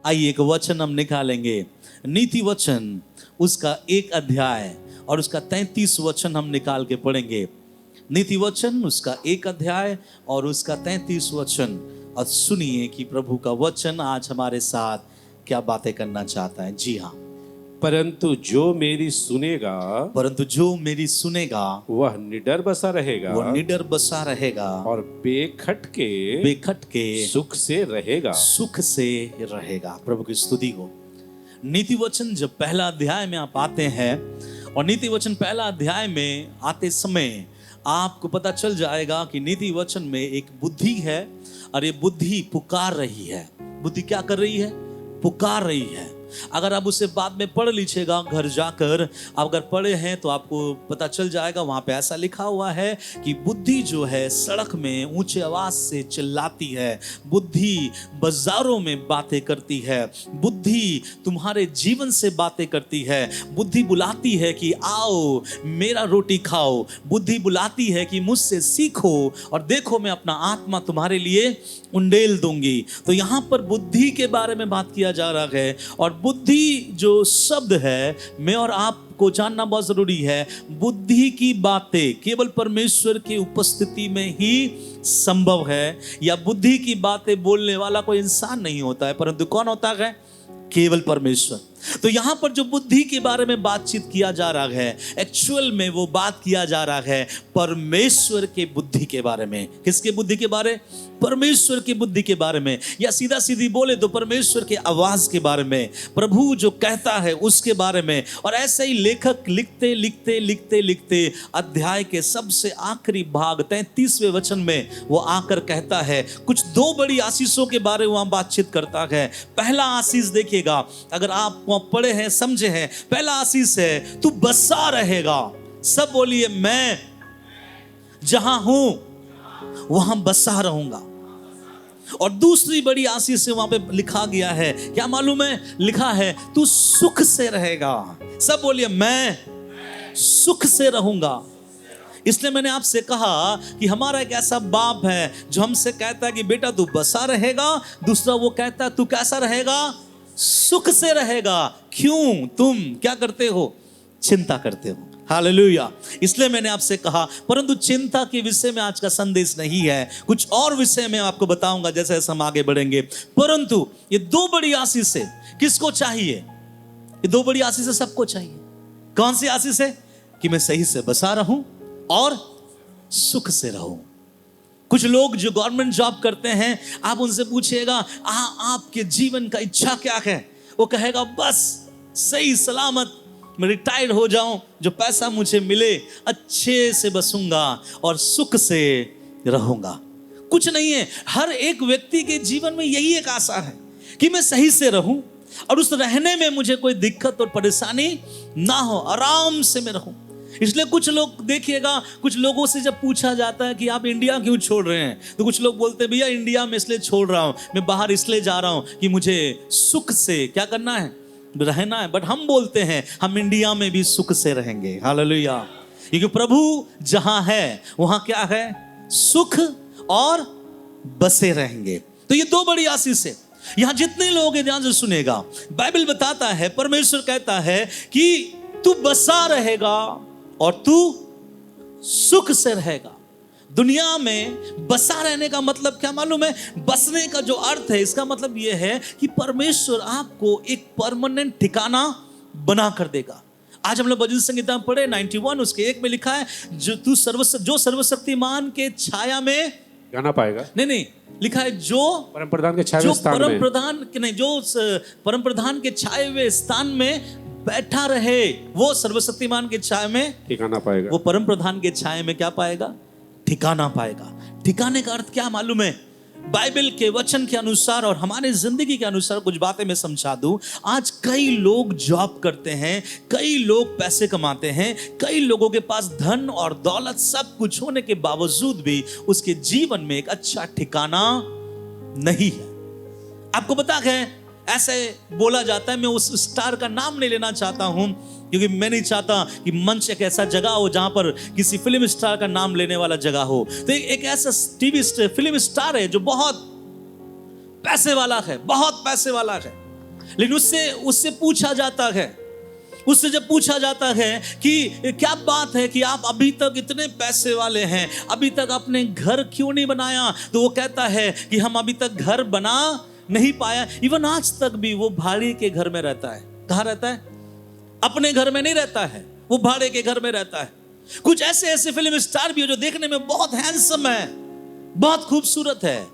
आइए एक वचन हम निकालेंगे, नीति वचन उसका 1 अध्याय और उसका 33 वचन हम निकाल के पढ़ेंगे। नीति वचन उसका 1 अध्याय और उसका 33 वचन। और सुनिए कि प्रभु का वचन आज हमारे साथ क्या बातें करना चाहता है। जी हाँ, परंतु जो मेरी सुनेगा वह निडर बसा रहेगा, वो निडर बसा रहेगा और बेखटके सुख से रहेगा। प्रभु की स्तुति हो। नीति वचन जब पहला अध्याय में आप आते हैं और नीति वचन पहला अध्याय में आते समय आपको पता चल जाएगा कि नीति वचन में एक बुद्धि है और ये बुद्धि पुकार रही है। बुद्धि क्या कर रही है? पुकार रही है। अगर आप उसे बाद में पढ़ लीजिएगा घर जाकर, आप अगर पढ़े हैं तो आपको पता चल जाएगा, वहां पे ऐसा लिखा हुआ है कि बुद्धि जो है सड़क में ऊंचे आवाज से चिल्लाती है, बुद्धि बाजारों में बातें करती है, बुद्धि तुम्हारे जीवन से बातें करती है, बुद्धि बुलाती है कि आओ मेरा रोटी खाओ, बुद्धि बुलाती है कि मुझसे सीखो और देखो मैं अपना आत्मा तुम्हारे लिए उंडेल दूंगी। तो यहां पर बुद्धि के बारे में बात किया जा रहा है। और बुद्धि जो शब्द है, मैं और आपको जानना बहुत जरूरी है, बुद्धि की बातें केवल परमेश्वर की उपस्थिति में ही संभव है। या बुद्धि की बातें बोलने वाला कोई इंसान नहीं होता है, परंतु कौन होता है? केवल परमेश्वर। तो यहां पर जो बुद्धि के बारे में बातचीत किया जा रहा है, एक्चुअल में वो बात किया जा रहा है परमेश्वर के बुद्धि के बारे में। किसके बुद्धि के बारे? परमेश्वर की बुद्धि के बारे में। या सीधा सीधी बोले तो परमेश्वर के आवाज के बारे में, प्रभु जो कहता है उसके बारे में। और ऐसे ही लेखक लिखते लिखते लिखते लिखते अध्याय के सबसे आखिरी भाग 33वें वचन में वो आकर कहता है, कुछ 2 बड़ी आशीषों के बारे में वहां बातचीत करता है। पहला आशीष देखिएगा, अगर आप पढ़े हैं समझे हैं, पहला आशीष है तू बसा रहेगा। सब बोलिए, मैं जहां हूं वहां बसा रहूंगा। और दूसरी बड़ी आशीष से वहां पे लिखा गया है, क्या मालूम है? लिखा है तू सुख से रहेगा। सब बोलिए, मैं सुख से रहूंगा। इसलिए मैंने आपसे कहा कि हमारा एक ऐसा बाप है जो हमसे कहता है कि बेटा तू बसा रहेगा, दूसरा वो कहता है तू कैसा रहेगा? सुख से रहेगा। क्यों? तुम क्या करते हो? चिंता करते हो। हालेलुया। इसलिए मैंने आपसे कहा, परंतु चिंता के विषय में आज का संदेश नहीं है, कुछ और विषय में आपको बताऊंगा जैसे जैसे हम आगे बढ़ेंगे। परंतु ये 2 बड़ी आशीष है, किसको चाहिए? ये 2 बड़ी आशीष सबको चाहिए। कौन सी आशीष है? कि मैं सही से बसा रहूं और सुख से रहूं। कुछ लोग जो गवर्नमेंट जॉब करते हैं, आप उनसे पूछिएगा आपके जीवन का इच्छा क्या है, वो कहेगा बस सही सलामत मैं रिटायर्ड हो जाऊं, जो पैसा मुझे मिले अच्छे से बसूंगा और सुख से रहूंगा। कुछ नहीं है, हर एक व्यक्ति के जीवन में यही एक आशा है कि मैं सही से रहूं और उस रहने में मुझे कोई दिक्कत और परेशानी ना हो, आराम से मैं रहूं। इसलिए कुछ लोग देखिएगा, कुछ लोगों से जब पूछा जाता है कि आप इंडिया क्यों छोड़ रहे हैं, तो कुछ लोग बोलते हैं भैया इंडिया में इसलिए छोड़ रहा हूं, मैं बाहर इसलिए जा रहा हूं कि मुझे सुख से क्या करना है? रहना है। बट हम बोलते हैं हम इंडिया में भी सुख से रहेंगे। हालेलुया। क्योंकि प्रभु जहां है वहां क्या है? सुख और बसे रहेंगे। तो ये 2 बड़ी आशीष है। यहां जितने लोग ध्यान से सुनेगा, बाइबल बताता है, परमेश्वर कहता है कि तू बसा रहेगा और तू सुख से रहेगा। दुनिया में बसा रहने का मतलब क्या मालूम है? बसने का जो अर्थ है, इसका मतलब यह है कि परमेश्वर आपको एक परमानेंट ठिकाना बना कर देगा। आज हम लोग भजन संगीता में पढ़े 91 उसके 1 में लिखा है, जो सर्वशक्तिमान के छाया में गाना पाएगा। नहीं, लिखा है जो परम प्रधान के छाए स्थान में, जो परम प्रधान के छाए हुए स्थान में बैठा रहे, वो सर्वशक्तिमान के छाए में ठिकाना पाएगा। वो परम प्रधान के छाए में क्या पाएगा? ठिकाना पाएगा। ठिकाने का अर्थ क्या मालूम है? बाइबल के वचन के अनुसार और हमारे जिंदगी के अनुसार कुछ बातें मैं समझा दूं। आज कई लोग जॉब करते हैं, कई लोग पैसे कमाते हैं, कई लोगों के पास धन और दौलत सब कुछ होने के बावजूद भी उसके जीवन में एक अच्छा ठिकाना नहीं है। आपको पता है, ऐसे बोला जाता है, मैं उस स्टार का नाम नहीं लेना चाहता हूं क्योंकि मैं नहीं चाहता कि मंच एक ऐसा जगह हो जहां पर किसी फिल्म स्टार का नाम लेने वाला जगह हो। तो एक ऐसा टीवी फिल्म स्टार है जो बहुत पैसे वाला है, बहुत पैसे वाला है। लेकिन उससे उससे पूछा जाता है, उससे जब पूछा जाता है कि क्या बात है कि आप अभी तक इतने पैसे वाले हैं, अभी तक आपने घर क्यों नहीं बनाया, तो वो कहता है कि हम अभी तक घर बना नहीं पाया। इवन आज तक भी वो भाड़े के घर में रहता है। कहाँ रहता है? अपने घर में नहीं रहता है, वो भाड़े के घर में रहता है। कुछ ऐसे ऐसे फिल्म स्टार भी है जो देखने में बहुत हैंडसम है, बहुत खूबसूरत है,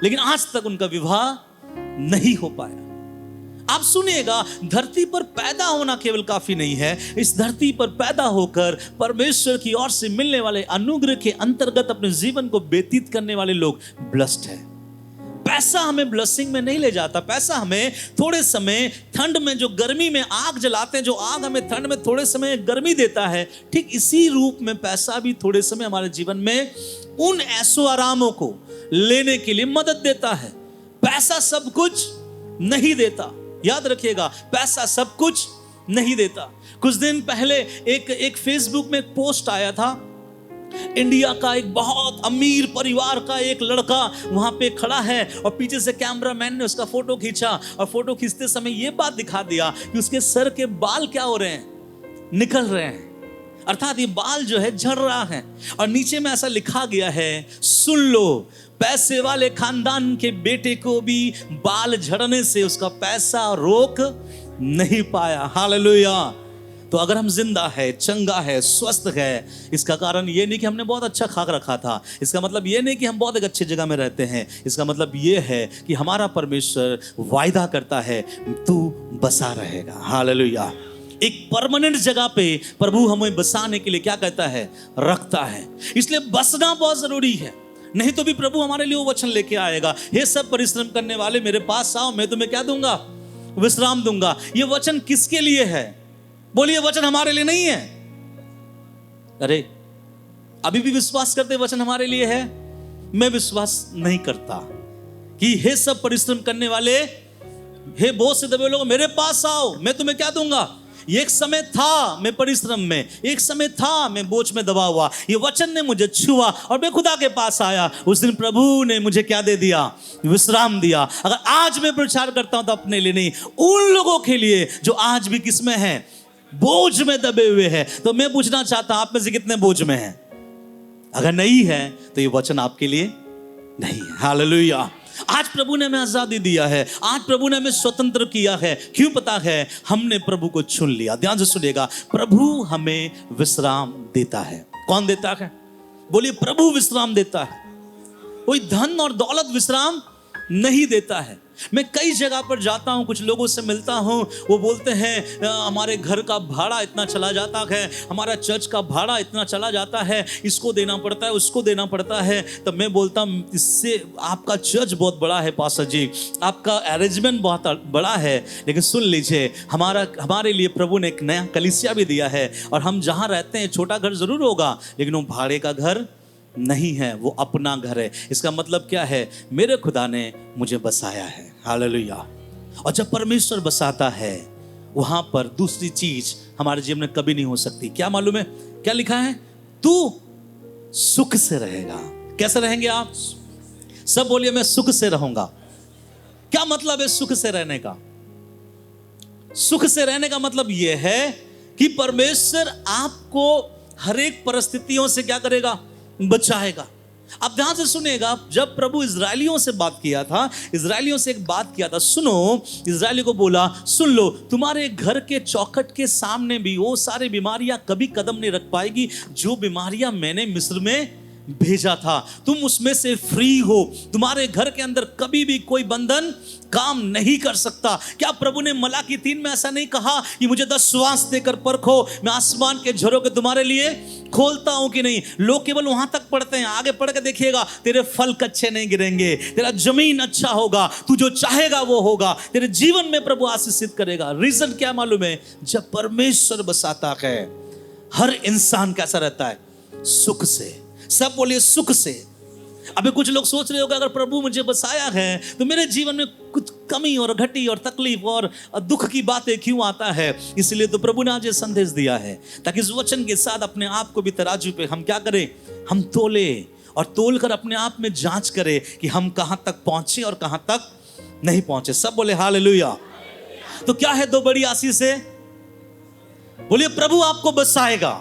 लेकिन आज तक उनका विवाह नहीं हो पाया। आप सुनिएगा, धरती पर पैदा होना केवल काफी नहीं है, इस धरती पर पैदा होकर परमेश्वर की ओर से मिलने वाले अनुग्रह के अंतर्गत अपने जीवन को व्यतीत करने वाले लोग ब्लेस्ड है। पैसा हमें ब्लेसिंग में नहीं ले जाता। पैसा हमें थोड़े समय, ठंड में जो गर्मी में आग जलाते हैं, जो आग हमें ठंड में थोड़े समय गर्मी देता है, ठीक इसी रूप में पैसा भी थोड़े समय हमारे जीवन में उन ऐसो आरामों को लेने के लिए मदद देता है। पैसा सब कुछ नहीं देता, याद रखिएगा, पैसा सब कुछ नहीं देता। कुछ दिन पहले एक फेसबुक में एक पोस्ट आया था। इंडिया का एक बहुत अमीर परिवार का एक लड़का वहां पे खड़ा है और पीछे से कैमरामैन ने उसका फोटो खींचा और फोटो खींचते समय यह बात दिखा दिया कि उसके सर के बाल क्या हो रहे हैं, निकल रहे हैं, अर्थात ये बाल जो है झड़ रहा है। और नीचे में ऐसा लिखा गया है, सुन लो, पैसे वाले खानदान के बेटे को भी बाल झड़ने से उसका पैसा रोक नहीं पाया। हालेलुया। तो अगर हम जिंदा है, चंगा है, स्वस्थ है, इसका कारण ये नहीं कि हमने बहुत अच्छा खा रखा था, इसका मतलब ये नहीं कि हम बहुत एक अच्छी जगह में रहते हैं, इसका मतलब ये है कि हमारा परमेश्वर वायदा करता है, तू बसा रहेगा। हालेलुया। एक परमानेंट जगह पे प्रभु हमें बसाने के लिए क्या कहता है, रखता है। इसलिए बसना बहुत जरूरी है, नहीं तो भी प्रभु हमारे लिए वो वचन लेके आएगा, हे सब परिश्रम करने वाले मेरे पास आओ, मैं तुम्हें क्या दूंगा, विश्राम दूंगा। ये वचन किसके लिए है? बोलिए, वचन हमारे लिए नहीं है। अरे अभी भी विश्वास करते वचन हमारे लिए है? मैं विश्वास नहीं करता कि हे सब परिश्रम करने वाले, हे बोझ से दबे लोग मेरे पास आओ, मैं तुम्हें क्या दूंगा। एक समय था मैं परिश्रम में, एक समय था मैं बोझ में दबा हुआ, ये वचन ने मुझे छुआ और मैं खुदा के पास आया। उस दिन प्रभु ने मुझे क्या दे दिया, विश्राम दिया। अगर आज मैं प्रचार करता हूं तो अपने लिए नहीं, उन लोगों के लिए जो आज भी किस में है, बोझ में दबे हुए हैं। तो मैं पूछना चाहता हूं, आप में से कितने बोझ में हैं? अगर नहीं है तो ये वचन आपके लिए नहीं है। हालेलुया। आज प्रभु ने हमें आजादी दिया है, आज प्रभु ने हमें स्वतंत्र किया है। क्यों? पता है, हमने प्रभु को चुन लिया। ध्यान से सुनिएगा, प्रभु हमें विश्राम देता है। कौन देता है? बोलिए, प्रभु विश्राम देता है। कोई धन और दौलत विश्राम नहीं देता है। मैं कई जगह पर जाता हूं, कुछ लोगों से मिलता हूं, वो बोलते हैं हमारे घर का भाड़ा इतना चला जाता है, हमारा चर्च का भाड़ा इतना चला जाता है, इसको देना पड़ता है, उसको देना पड़ता है। तब मैं बोलता हूं, इससे आपका चर्च बहुत बड़ा है पास्टर जी, आपका अरेंजमेंट बहुत बड़ा है, लेकिन सुन लीजिए, हमारे लिए प्रभु ने एक नया कलीसिया भी दिया है। और हम जहां रहते हैं, छोटा घर जरूर होगा, लेकिन वो भाड़े का घर नहीं है, वो अपना घर है। इसका मतलब क्या है? मेरे खुदा ने मुझे बसाया है। हालेलुया। और जब परमेश्वर बसाता है, वहां पर दूसरी चीज हमारे जीवन में कभी नहीं हो सकती। क्या मालूम है? क्या लिखा है? तू सुख से रहेगा। कैसे रहेंगे आप? सब बोलिए, मैं सुख से रहूंगा। क्या मतलब है सुख से रहने का? सुख से रहने का मतलब यह है कि परमेश्वर आपको हर एक परिस्थितियों से क्या करेगा? बचाएगा। अब ध्यान से सुनिएगा, जब प्रभु इजरायलियों से बात किया था, इजरायलियों से एक बात किया था, सुनो, इजरायली को बोला, सुन लो, तुम्हारे घर के चौखट के सामने भी वो सारी बीमारियां कभी कदम नहीं रख पाएगी जो बीमारियां मैंने मिस्र में भेजा था। तुम उसमें से फ्री हो, तुम्हारे घर के अंदर कभी भी कोई बंधन काम नहीं कर सकता। क्या प्रभु ने मलाकी 3 में ऐसा नहीं कहा कि मुझे 10 श्वास देकर परखो, मैं आसमान के झरोखे तुम्हारे लिए खोलता हूं कि नहीं? लोग केवल वहां तक पढ़ते हैं, आगे पढ़ के देखिएगा, तेरे फल कच्चे नहीं गिरेंगे, तेरा जमीन अच्छा होगा, तू जो चाहेगा वो होगा, तेरे जीवन में प्रभु आशीषित करेगा। रीजन क्या मालूम है? जब परमेश्वर बसाता है, हर इंसान कैसा रहता है? सुख से। सब बोलिए, सुख से। अभी कुछ लोग सोच रहे होगा, अगर प्रभु मुझे बसाया है तो मेरे जीवन में कुछ कमी और घटी और तकलीफ और दुख की बातें क्यों आता है? इसलिए तो प्रभु ने आज ये संदेश दिया है, ताकि इस वचन के साथ अपने आप को भी तराजू पे हम क्या करें? हम तोले, और तोल कर अपने आप में जांच करें कि हम कहां तक पहुंचे और कहां तक नहीं पहुंचे। सब बोले हालेलुया। तो क्या है 2 बड़ी आशीष है? बोलिए प्रभु आपको बसाएगा,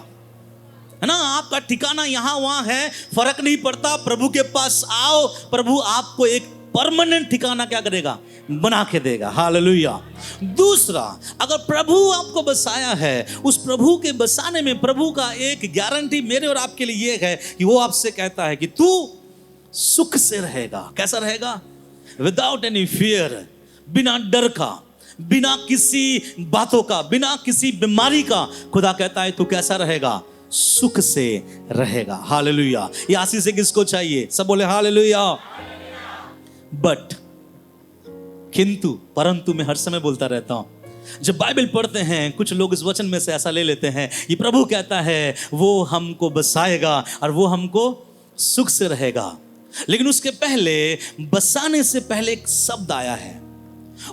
है ना। आपका ठिकाना यहां वहां है, फर्क नहीं पड़ता। प्रभु के पास आओ, प्रभु आपको एक परमानेंट ठिकाना क्या करेगा? बना के देगा। हालेलुया। दूसरा, अगर प्रभु आपको बसाया है, उस प्रभु के बसाने में प्रभु का एक गारंटी मेरे और आपके लिए ये है कि वो आपसे कहता है कि तू सुख से रहेगा। कैसा रहेगा? विदाउट एनी फियर, बिना डर का, बिना किसी बातों का, बिना किसी बीमारी का। खुदा कहता है तू कैसा रहेगा? सुख से रहेगा। हालेलुया। ये आशीष से किसको चाहिए? सब बोले हालेलुया। बट, किंतु, परंतु मैं हर समय बोलता रहता हूं। जब बाइबल पढ़ते हैं, कुछ लोग इस वचन में से ऐसा ले लेते हैं, ये प्रभु कहता है वो हमको बसाएगा और वो हमको सुख से रहेगा। लेकिन उसके पहले, बसाने से पहले एक शब्द आया है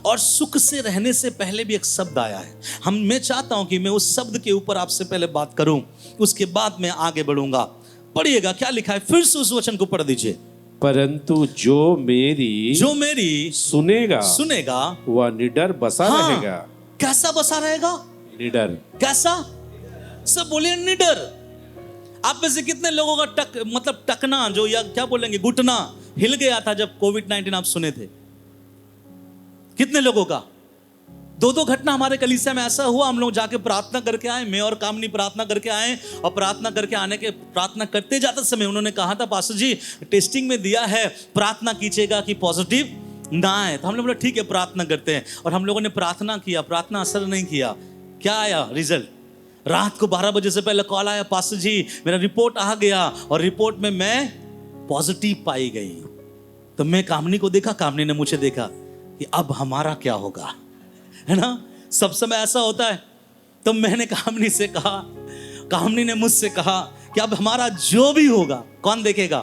और सुख से रहने से पहले भी एक शब्द आया है। मैं चाहता हूं कि मैं उस शब्द के ऊपर आपसे पहले बात करूं, उसके बाद मैं आगे बढ़ूंगा। पढ़िएगा क्या लिखा है, फिर से उस वचन को पढ़ दीजिए। परंतु जो मेरी सुनेगा वह निडर बसा रहेगा। कैसा बसा रहेगा? निडर। कैसा? सब बोलिए निडर। आप में से कितने लोगों का टकना जो, या क्या बोलेंगे, घुटना हिल गया था जब कोविड-19 आप सुने थे? कितने लोगों का? 2 घटना हमारे कलीसिया में ऐसा हुआ। हम लोग जाके प्रार्थना करके आए, मैं और कामनी प्रार्थना करके आए, और प्रार्थना करके आने के प्रार्थना करते जाते समय उन्होंने कहा था, पास्टर जी टेस्टिंग में दिया है, प्रार्थना कीजिएगा कि पॉजिटिव ना आए। तो हम लोग बोले ठीक है प्रार्थना करते हैं, और हम लोगों ने प्रार्थना किया, प्रार्थना असर नहीं किया। क्या आया रिजल्ट? रात को 12 बजे से पहले कॉल आया, पास्टर जी मेरा रिपोर्ट आ गया और रिपोर्ट में मैं पॉजिटिव पाई गई। तो मैं कामनी को देखा, कामनी ने मुझे देखा कि अब हमारा क्या होगा, है ना। सब समय ऐसा होता है। तो मैंने कामनी से कहा, कामनी ने मुझसे कहा कि अब हमारा जो भी होगा कौन देखेगा?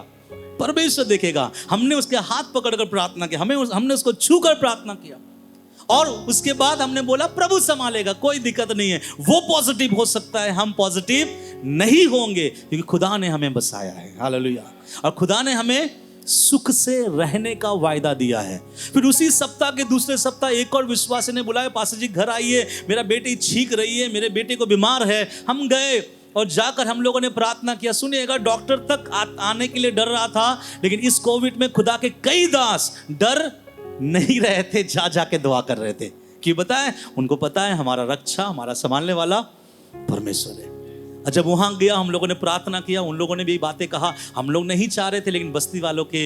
परमेश्वर देखेगा। हमने उसके हाथ पकड़कर प्रार्थना की, हमने उसको छूकर प्रार्थना किया, और उसके बाद हमने बोला प्रभु संभालेगा, कोई दिक्कत नहीं है। वो पॉजिटिव हो सकता है, हम पॉजिटिव नहीं होंगे, क्योंकि खुदा ने हमें बसाया है। हालेलुया। और खुदा ने हमें सुख से रहने का वायदा दिया है। फिर उसी सप्ताह के दूसरे सप्ताह एक और विश्वासी ने बुलाया, पास्टर जी घर आइए, मेरा बेटी छींक रही है, मेरे बेटे को बीमार है। हम गए और जाकर हम लोगों ने प्रार्थना किया। सुनिएगा, डॉक्टर तक आने के लिए डर रहा था, लेकिन इस कोविड में खुदा के कई दास डर नहीं रहे थे, जाके दुआ कर रहे थे। क्यों बताएं? उनको पता है हमारा रक्षा, हमारा संभालने वाला परमेश्वर है। जब वहां गया, हम लोगों ने प्रार्थना किया, उन लोगों ने भी बातें कहा। हम लोग नहीं चाह रहे थे, लेकिन बस्ती वालों के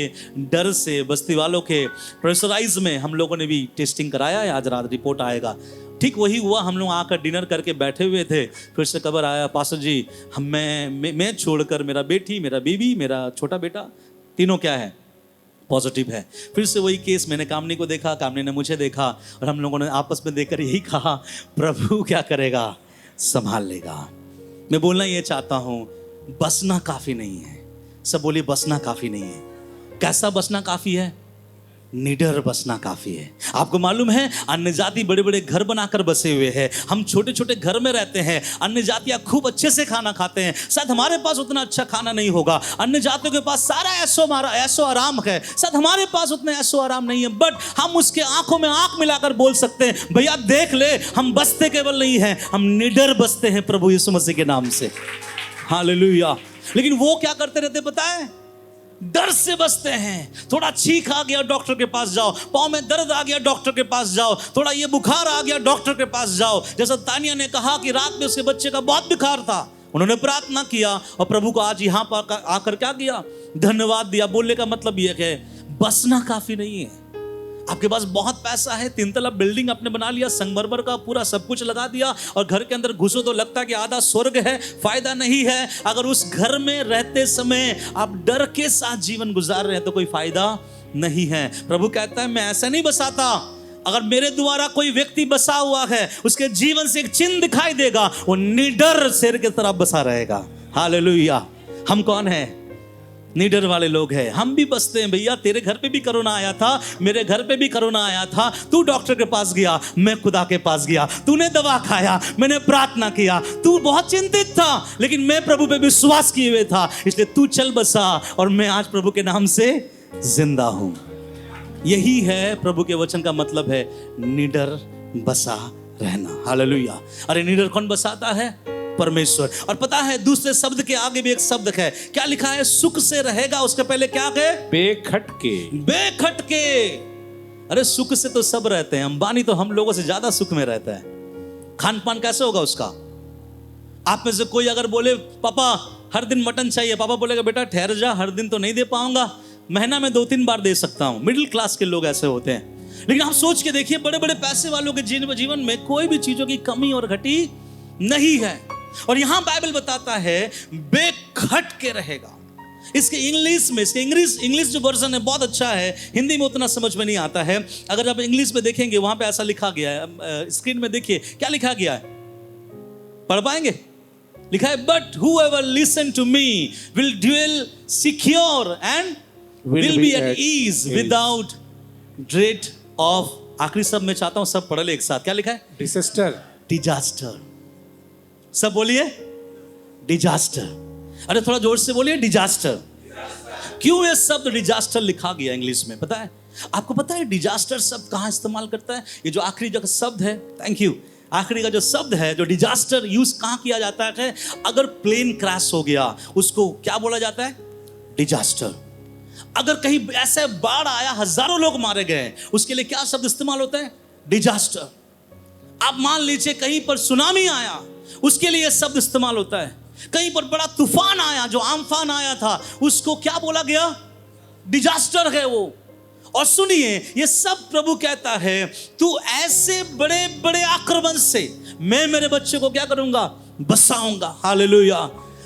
डर से, बस्ती वालों के प्रेशराइज में हम लोगों ने भी टेस्टिंग कराया है। आज रात रिपोर्ट आएगा। ठीक वही हुआ। हम लोग आकर डिनर करके बैठे हुए थे, फिर से खबर आया, पास्टर जी मैं छोड़कर मेरा बेटी, मेरा बीवी, मेरा छोटा बेटा, तीनों क्या है? पॉजिटिव है। फिर से वही केस। मैंने कामनी को देखा, कामनी ने मुझे देखा, और हम लोगों ने आपस में देखकर यही कहा, प्रभु क्या करेगा? संभाल लेगा। मैं बोलना ये चाहता हूं, बसना काफी नहीं है। सब बोलिए बसना काफी नहीं है। कैसा बसना काफी है? निडर बसना काफी है। आपको मालूम है, अन्य जाति बड़े बड़े घर बनाकर बसे हुए हैं, हम छोटे छोटे घर में रहते हैं। अन्य जातियां खूब अच्छे से खाना खाते हैं, शायद हमारे पास उतना अच्छा खाना नहीं होगा। अन्य जातियों के पास सारा ऐसो आराम है, शायद हमारे पास उतना ऐसो आराम नहीं है। बट हम उसके आंखों में आंख मिलाकर बोल सकते हैं, भैया देख ले, हम बसते केवल नहीं हैं, हम निडर बसते हैं प्रभु यीशु मसीह के नाम से। हालेलुया। लेकिन वो क्या करते रहते पता है? डर से बसते हैं। थोड़ा छींक आ गया, डॉक्टर के पास जाओ। पाँव में दर्द आ गया, डॉक्टर के पास जाओ। थोड़ा ये बुखार आ गया, डॉक्टर के पास जाओ। जैसा तानिया ने कहा कि रात में उसके बच्चे का बहुत बुखार था, उन्होंने प्रार्थना किया और प्रभु को आज यहाँ पर आकर क्या किया? धन्यवाद दिया। बोलने का मतलब ये है, बसना काफी नहीं है। आपके पास बहुत पैसा है, 3 तला बिल्डिंग आपने बना लिया, संगमरमर का पूरा सब कुछ लगा दिया, और घर के अंदर घुसो तो लगता है कि आधा स्वर्ग है। फायदा नहीं है। अगर उस घर में रहते समय आप डर के साथ जीवन गुजार रहे हैं तो कोई फायदा नहीं है। प्रभु कहता है मैं ऐसा नहीं बसाता। अगर मेरे द्वारा कोई व्यक्ति बसा हुआ है, उसके जीवन से एक चिन्ह दिखाई देगा, वो निडर शेर की तरह बसा रहेगा। हालेलुया। हम कौन है? निडर वाले लोग हैं। हम भी बसते हैं। भैया तेरे घर पे भी कोरोना आया था, मेरे घर पे भी कोरोना आया था। तू डॉक्टर के पास गया, मैं खुदा के पास गया। तूने दवा खाया, मैंने प्रार्थना किया। तू बहुत चिंतित था, लेकिन मैं प्रभु पे विश्वास किए हुए था, इसलिए तू चल बसा, और मैं आज प्रभु के नाम से जिंदा हूं। यही है प्रभु के वचन का मतलब है, निडर बसा रहना। हालेलुया। अरे निडर कौन बसाता है? परमेश्वर। और पता है दूसरे शब्द के आगे भी एक शब्द है, क्या लिखा है? सुख से रहेगा। उसके पहले क्या है? बेखटके। बेखटके। अरे सुख से तो सब रहते हैं, अंबानी तो हम लोगों से ज्यादा सुख में रहता है। खान पान कैसे होगा उसका? आप में से कोई अगर बोले पापा हर दिन मटन चाहिए, पापा बोलेगा बेटा ठहर जा, हर दिन तो नहीं दे पाऊंगा, महीना में 2-3 बार दे सकता हूं। मिडिल क्लास के लोग ऐसे होते हैं। लेकिन आप सोच के देखिए, बड़े बड़े पैसे वालों के जीवन में कोई भी चीजों की कमी और घटी नहीं है। और यहां बाइबल बताता है बेखट के रहेगा। इसके इंग्लिश में, इसके इंग्लिश जो वर्जन है बहुत अच्छा है, हिंदी में उतना समझ में नहीं आता है। अगर आप इंग्लिश में देखेंगे वहां पे ऐसा लिखा गया है, स्क्रीन में देखिए क्या लिखा गया है, पढ़ पाएंगे? लिखा है but whoever listen to me will dwell secure and will be at ease without dread of, आखिरी सब मैं चाहता हूं सब पढ़ ले एक साथ। क्या लिखा है? डिजास्टर। सब बोलिए डिजास्टर। अरे थोड़ा जोर से बोलिए डिजास्टर। क्यों ये शब्द डिजास्टर लिखा गया इंग्लिश में पता है आपको? पता है डिजास्टर शब्द कहां इस्तेमाल करता है? ये जो आखिरी जो शब्द है, थैंक यू, आखिरी का जो शब्द है जो डिजास्टर यूज कहां किया जाता है? अगर प्लेन क्रैश हो गया उसको क्या बोला जाता है? डिजास्टर। अगर कहीं ऐसे बाढ़ आया, हजारों लोग मारे गए, उसके लिए क्या शब्द इस्तेमाल होता है? डिजास्टर। आप मान लीजिए कहीं पर सुनामी आया, उसके लिए शब्द इस्तेमाल होता है। कहीं पर बड़ा तूफान आया, जो आमफान आया था, उसको क्या बोला गया? डिजास्टर है वो। और सुनिए, ये सब प्रभु कहता है तू ऐसे बड़े बड़े आक्रमण से मैं मेरे बच्चे को क्या करूंगा? बसाऊंगा। हालेलुया।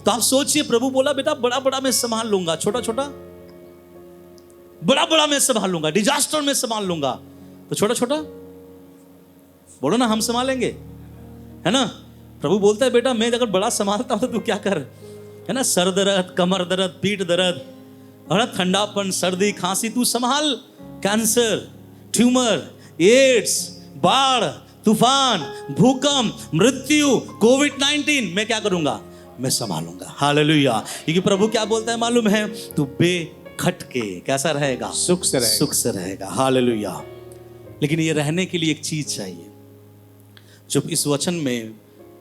तो आप सोचिए, प्रभु बोला बेटा बड़ा बड़ा मैं संभाल लूंगा, छोटा छोटा बड़ा बड़ा मैं संभाल लूंगा, डिजास्टर में संभाल लूंगा, तो छोटा छोटा बोलो ना हम संभालेंगे, है ना? प्रभु बोलता है बेटा मैं अगर बड़ा संभालता हूं तो तू क्या कर, है ना? सर दर्द, कमर दर्द, पीठ दर्द, और ठंडापन, सर्दी, खांसी तू संभाल। कैंसर, ट्यूमर, एड्स, बाढ़, तूफान, भूकंप, मृत्यु, कोविड-19 मैं क्या करूंगा? मैं संभालूंगा। हालेलुया। क्योंकि प्रभु क्या बोलता है मालूम है? तू बेखटके कैसा रहेगा? सुख से रहेगा। सुख से रहेगा। हालेलुया। लेकिन ये रहने के लिए एक चीज चाहिए। जब इस वचन में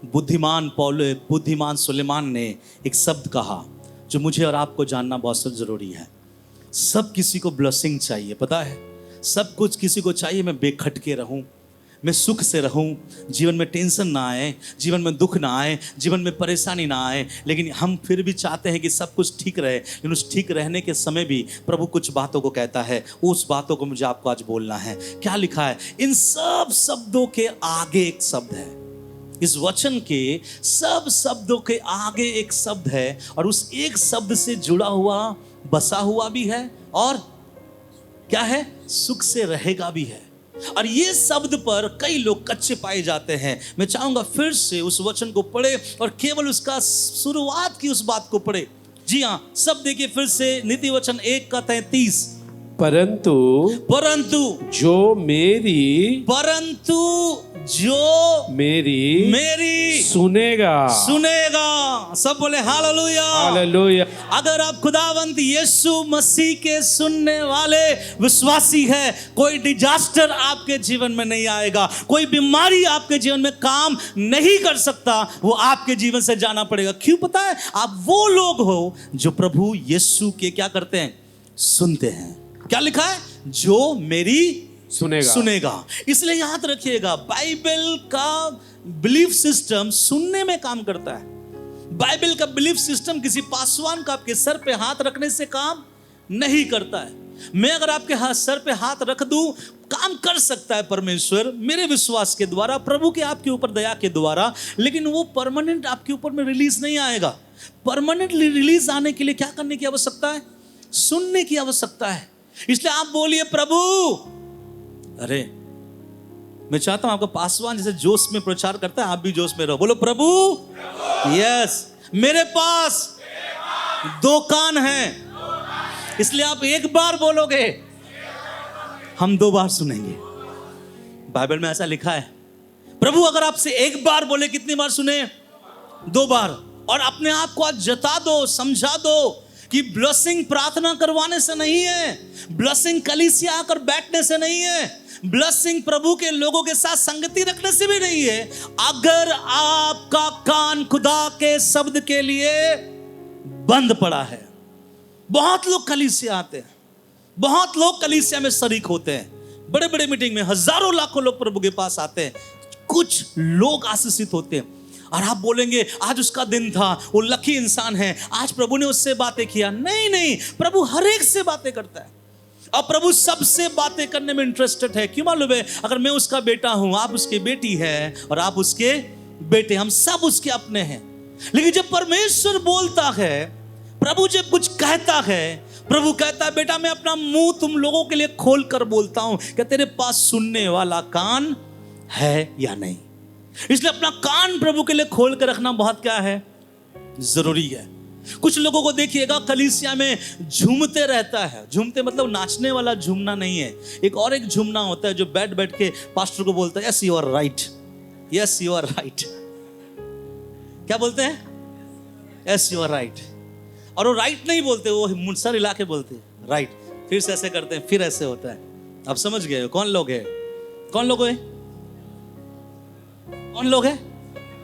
बुद्धिमान सुलेमान ने एक शब्द कहा जो मुझे और आपको जानना बहुत जरूरी है। सब किसी को ब्लेसिंग चाहिए, पता है? सब कुछ किसी को चाहिए मैं बेखटके रहूं, मैं सुख से रहूं, जीवन में टेंशन ना आए, जीवन में दुख ना आए, जीवन में परेशानी ना आए। लेकिन हम फिर भी चाहते हैं कि सब कुछ ठीक रहे। लेकिन उस ठीक रहने के समय भी प्रभु कुछ बातों को कहता है, उस बातों को मुझे आपको आज बोलना है। क्या लिखा है? इन सब शब्दों के आगे एक शब्द है। इस वचन के सब शब्दों के आगे एक शब्द है, और उस एक शब्द से जुड़ा हुआ, बसा हुआ भी है, और क्या है? सुख से रहेगा भी है। और ये शब्द पर कई लोग कच्चे पाए जाते हैं। मैं चाहूंगा फिर से उस वचन को पढ़े और केवल उसका शुरुआत की उस बात को पढ़े। जी हां, सब देखिए फिर से, नीति वचन 1:33। परंतु जो मेरी सुनेगा। सब बोले हालेलुया। हालेलुया। अगर आप खुदावंत यीशु मसीह के सुनने वाले विश्वासी है, कोई डिजास्टर आपके जीवन में नहीं आएगा, कोई बीमारी आपके जीवन में काम नहीं कर सकता, वो आपके जीवन से जाना पड़ेगा। क्यों पता है? आप वो लोग हो जो प्रभु यीशु के क्या करते हैं? सुनते हैं। क्या लिखा है? जो मेरी सुनेगा। इसलिए याद रखिएगा, बाइबल का बिलीफ सिस्टम सुनने में काम करता है। बाइबल का बिलीफ सिस्टम किसी पासवान का आपके सर पे हाथ रखने से काम नहीं करता है। मैं अगर आपके सर पे हाथ रख दूं, काम कर सकता है परमेश्वर मेरे विश्वास के द्वारा, प्रभु के आपके ऊपर दया के द्वारा, लेकिन वो परमानेंट आपके ऊपर में रिलीज नहीं आएगा। परमानेंट रिलीज आने के लिए क्या करने की आवश्यकता है? सुनने की आवश्यकता है। इसलिए आप बोलिए प्रभु, अरे मैं चाहता हूं आपका पासवान जैसे जोश में प्रचार करता है, आप भी जोश में रहो। बोलो प्रभु, यस, मेरे पास 2 कान हैं। इसलिए आप एक बार बोलोगे, हम 2 बार सुनेंगे। बाइबल में ऐसा लिखा है, प्रभु अगर आपसे एक बार बोले, कितनी बार सुने? 2 बार। और अपने आप को आज जता दो, समझा दो कि ब्लेसिंग प्रार्थना करवाने से नहीं है, ब्लेसिंग कलीसिया आकर बैठने से नहीं है, ब्लेसिंग प्रभु के लोगों के साथ संगति रखने से भी नहीं है। अगर आपका कान खुदा के शब्द के लिए बंद पड़ा है। बहुत लोग कलीसिया आते हैं, बहुत लोग कलीसिया में शरीक होते हैं, बड़े बड़े मीटिंग में हजारों लाखों लोग प्रभु के पास आते हैं, कुछ लोग आशीषित होते हैं। और आप बोलेंगे आज उसका दिन था, वो लकी इंसान है, आज प्रभु ने उससे बातें किया। नहीं नहीं, प्रभु हर एक से बातें करता है और प्रभु सबसे बातें करने में इंटरेस्टेड है। क्यों मालूम है? अगर मैं उसका बेटा हूं, आप उसकी बेटी है और आप उसके बेटे, हम सब उसके अपने हैं। लेकिन जब परमेश्वर बोलता है, प्रभु जब कुछ कहता है, प्रभु कहता है बेटा मैं अपना मुंह तुम लोगों के लिए खोल कर बोलता हूं, क्या तेरे पास सुनने वाला कान है या नहीं? इसलिए अपना कान प्रभु के लिए खोल कर रखना बहुत क्या है, जरूरी है। कुछ लोगों को देखिएगा कलीसिया में झूमते रहता है। झूमते मतलब नाचने वाला झूमना नहीं है, एक और एक झूमना होता है जो बैठ बैठ के पास्टर को बोलता है yes you are right, yes you are right. क्या बोलते हैं? Yes you are right. और वो राइट नहीं बोलते, वो मुंसर हिला के बोलते हैं राइट, फिर से ऐसे करते हैं, फिर ऐसे होता है। आप समझ गए कौन लोग है? कौन लोग है? कौन लोग है?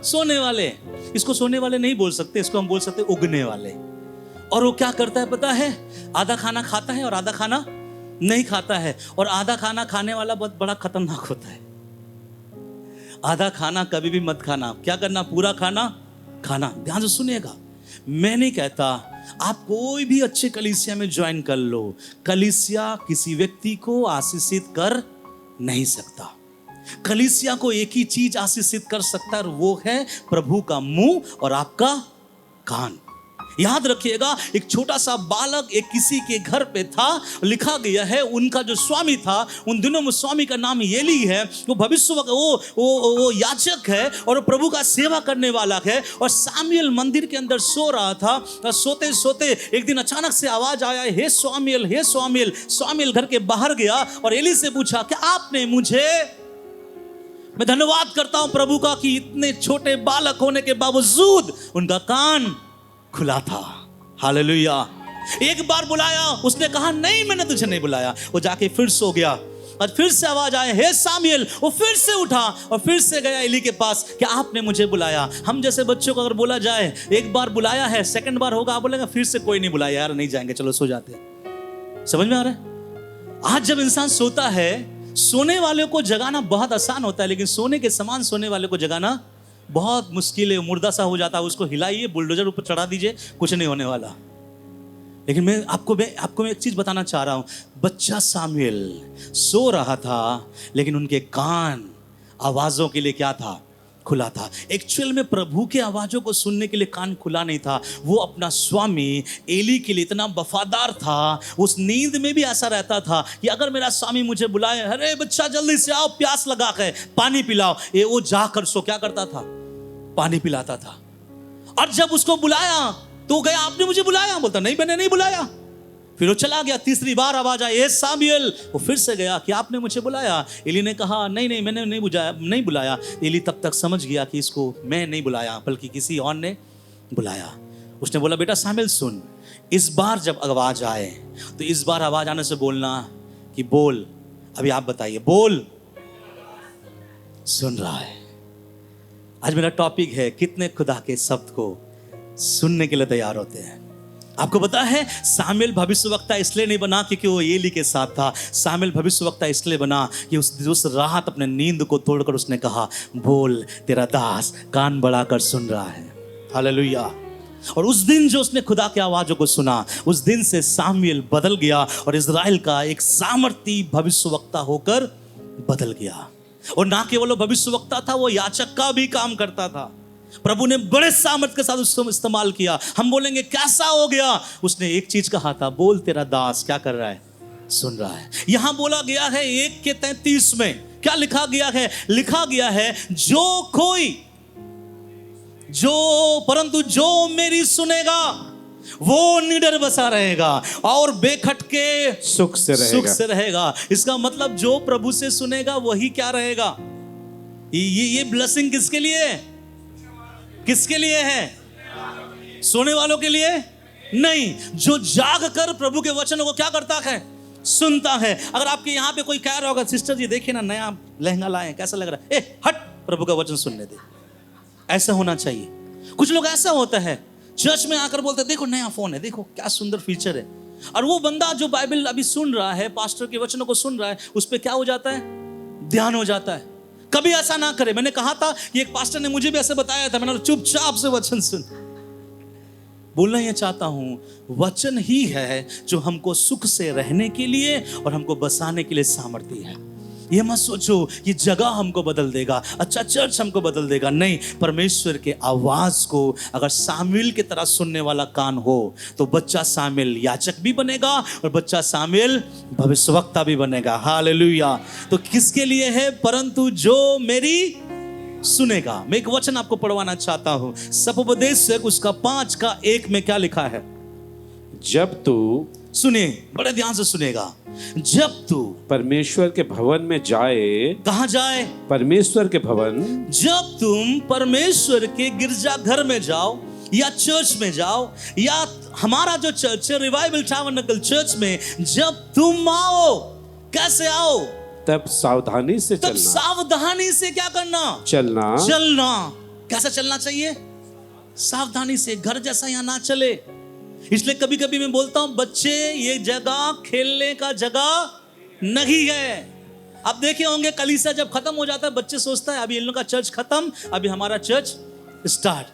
सोने वाले। इसको सोने वाले नहीं बोल सकते, इसको हम बोल सकते उगने वाले। और वो क्या करता है पता है? आधा खाना खाता है और आधा खाना नहीं खाता है। और आधा खाना खाने वाला बहुत बड़ा खतरनाक होता है। आधा खाना कभी भी मत खाना। क्या करना? पूरा खाना खाना। ध्यान से सुनिएगा, मैं नहीं कहता आप कोई भी अच्छे कलीसिया में ज्वाइन कर लो, कलीसिया किसी व्यक्ति को आशीषित कर नहीं सकता। कलीसिया को एक ही चीज आशीषित कर सकता है, और वो है प्रभु का मुंह और आपका कान। याद रखिएगा, एक छोटा सा बालक एक किसी के घर पे था, लिखा गया है उनका जो स्वामी था, उन दिनों में स्वामी का नाम एली है। वो भविष्यवक्ता, वो याजक है और प्रभु का सेवा करने वाला है। और सामुएल मंदिर के अंदर सो रहा था, और सोते सोते एक दिन अचानक से आवाज आया, हे स्वामुएल, हे स्वामुएल। स्वामुएल घर के बाहर गया और एली से पूछा कि आपने मुझे, मैं धन्यवाद करता हूं प्रभु का कि इतने छोटे बालक होने के बावजूद उनका कान खुला था। हालेलुया। एक बार बुलाया, उसने कहा नहीं मैंने तुझे नहीं बुलाया। वो जाके फिर सो गया और फिर से आवाज आया, हे सामुएल। वो फिर से उठा और फिर से गया एली के पास कि आपने मुझे बुलाया। हम जैसे बच्चों को अगर बोला जाए एक बार बुलाया है, सेकंड बार होगा, आप बोलेंगे फिर से कोई नहीं बुलाया यार, नहीं जाएंगे, चलो सो जाते हैं। समझ में आ रहा है? आज जब इंसान सोता है, सोने वाले को जगाना बहुत आसान होता है, लेकिन सोने के समान सोने वाले को जगाना बहुत मुश्किल है। मुर्दा सा हो जाता है, उसको हिलाइए, बुलडोजर ऊपर चढ़ा दीजिए, कुछ नहीं होने वाला। लेकिन मैं आपको एक चीज बताना चाह रहा हूं। बच्चा सामुएल सो रहा था, लेकिन उनके कान आवाजों के लिए क्या था? खुला था। एक्चुअल में प्रभु के आवाजों को सुनने के लिए कान खुला नहीं था। वो अपना स्वामी एली के लिए इतना वफादार था, उस नींद में भी ऐसा रहता था कि अगर मेरा स्वामी मुझे बुलाए, अरे बच्चा जल्दी से आओ, प्यास लगा है, पानी पिलाओ, ये वो जाकर सो क्या करता था? पानी पिलाता था। और जब उसको बुलाया तो गया, आपने मुझे बुलाया? बोलता नहीं मैंने नहीं बुलाया। फिर वो चला गया, तीसरी बार आवाज आई, ए सामुएल। वो फिर से गया कि आपने मुझे बुलाया? एली ने कहा नहीं नहीं मैंने नहीं बुलाया। एली तब तक समझ गया कि इसको मैं नहीं बुलाया बल्कि किसी और ने बुलाया। उसने बोला बेटा सामुएल सुन, इस बार जब आवाज आए तो इस बार आवाज आने से बोलना कि बोल। अभी आप बताइए, बोल। सुन रहा है। आज मेरा टॉपिक है, कितने खुदा के शब्द को सुनने के लिए तैयार होते हैं। आपको पता है सामुएल भविष्यवक्ता इसलिए नहीं बना क्योंकि वो एली के साथ था। सामुएल भविष्यवक्ता इसलिए बना कि उस रात अपने नींद को तोड़कर उसने कहा, बोल तेरा दास कान बढ़ाकर सुन रहा है। हालेलुया। और उस दिन जो उसने खुदा के आवाजों को सुना, उस दिन से सामुएल बदल गया और इजराइल का एक सामर्थी भविष्यवक्ता होकर बदल गया। और ना केवल भविष्यवक्ता था, वो याचक का भी काम करता था। प्रभु ने बड़े सामर्थ के साथ उसको इस्तेमाल किया। हम बोलेंगे कैसा हो गया? उसने एक चीज कहा था, बोल तेरा दास क्या कर रहा है? सुन रहा है। यहां बोला गया है 1:33 में, क्या लिखा गया है? लिखा गया है परंतु जो मेरी सुनेगा वो निडर बसा रहेगा और बेखटके सुख से रहेगा। इसका मतलब जो प्रभु से सुनेगा वही क्या रहेगा? ये ब्लेसिंग किसके लिए है? किसके लिए है? सोने वालों के लिए नहीं। जो जाग कर प्रभु के वचनों को क्या करता है? सुनता है। अगर आपके यहाँ पे कोई कह रहा होगा, सिस्टर जी देखिए ना नया लहंगा लाए, कैसा लग रहा है, ए हट, प्रभु का वचन सुनने दे। ऐसा होना चाहिए। कुछ लोग ऐसा होता है, चर्च में आकर बोलते देखो नया फोन है, देखो क्या सुंदर फीचर है, और वो बंदा जो बाइबल अभी सुन रहा है, पास्टर के वचनों को सुन रहा है, उस पर क्या हो जाता है, ध्यान हो जाता है। कभी ऐसा ना करे। मैंने कहा था कि एक पास्टर ने मुझे भी ऐसे बताया था, मैंने चुपचाप से वचन सुन। बोलना ये चाहता हूं, वचन ही है जो हमको सुख से रहने के लिए और हमको बसाने के लिए सामर्थ्य है। ये मत सोचो कि जगह हमको बदल देगा, अच्छा चर्च हमको बदल देगा, नहीं। परमेश्वर के आवाज को अगर सामुएल की तरह सुनने वाला कान हो तो बच्चा सामुएल याजक भी बनेगा और बच्चा सामुएल भविष्यवक्ता भी बनेगा। हालेलुया। तो किसके लिए है? परंतु जो मेरी सुनेगा। मैं एक वचन आपको पढ़वाना चाहता हूं, सपोपदेशक उसका 5:1 में क्या लिखा है? जब तू, सुनिए बड़े ध्यान से सुनेगा, जब तू परमेश्वर के भवन में जाए। कहां जाए? परमेश्वर के भवन। जब तुम परमेश्वर के गिरजाघर में जाओ या चर्च में जाओ, या हमारा जो चर्च है रिवाइवल टैबरनेकल चर्च में, जब तुम आओ, कैसे आओ? तब सावधानी से तब चलना। सावधानी से क्या करना? चलना। चलना। कैसा चलना चाहिए? सावधानी से। घर जैसा यहां ना चले। इसलिए कभी कभी मैं बोलता हूं, बच्चे ये जगह खेलने का जगह नहीं है। आप देखे होंगे कलीसिया जब खत्म हो जाता है, बच्चे सोचता है अभी इन लोगों का चर्च खत्म, अभी हमारा चर्च स्टार्ट,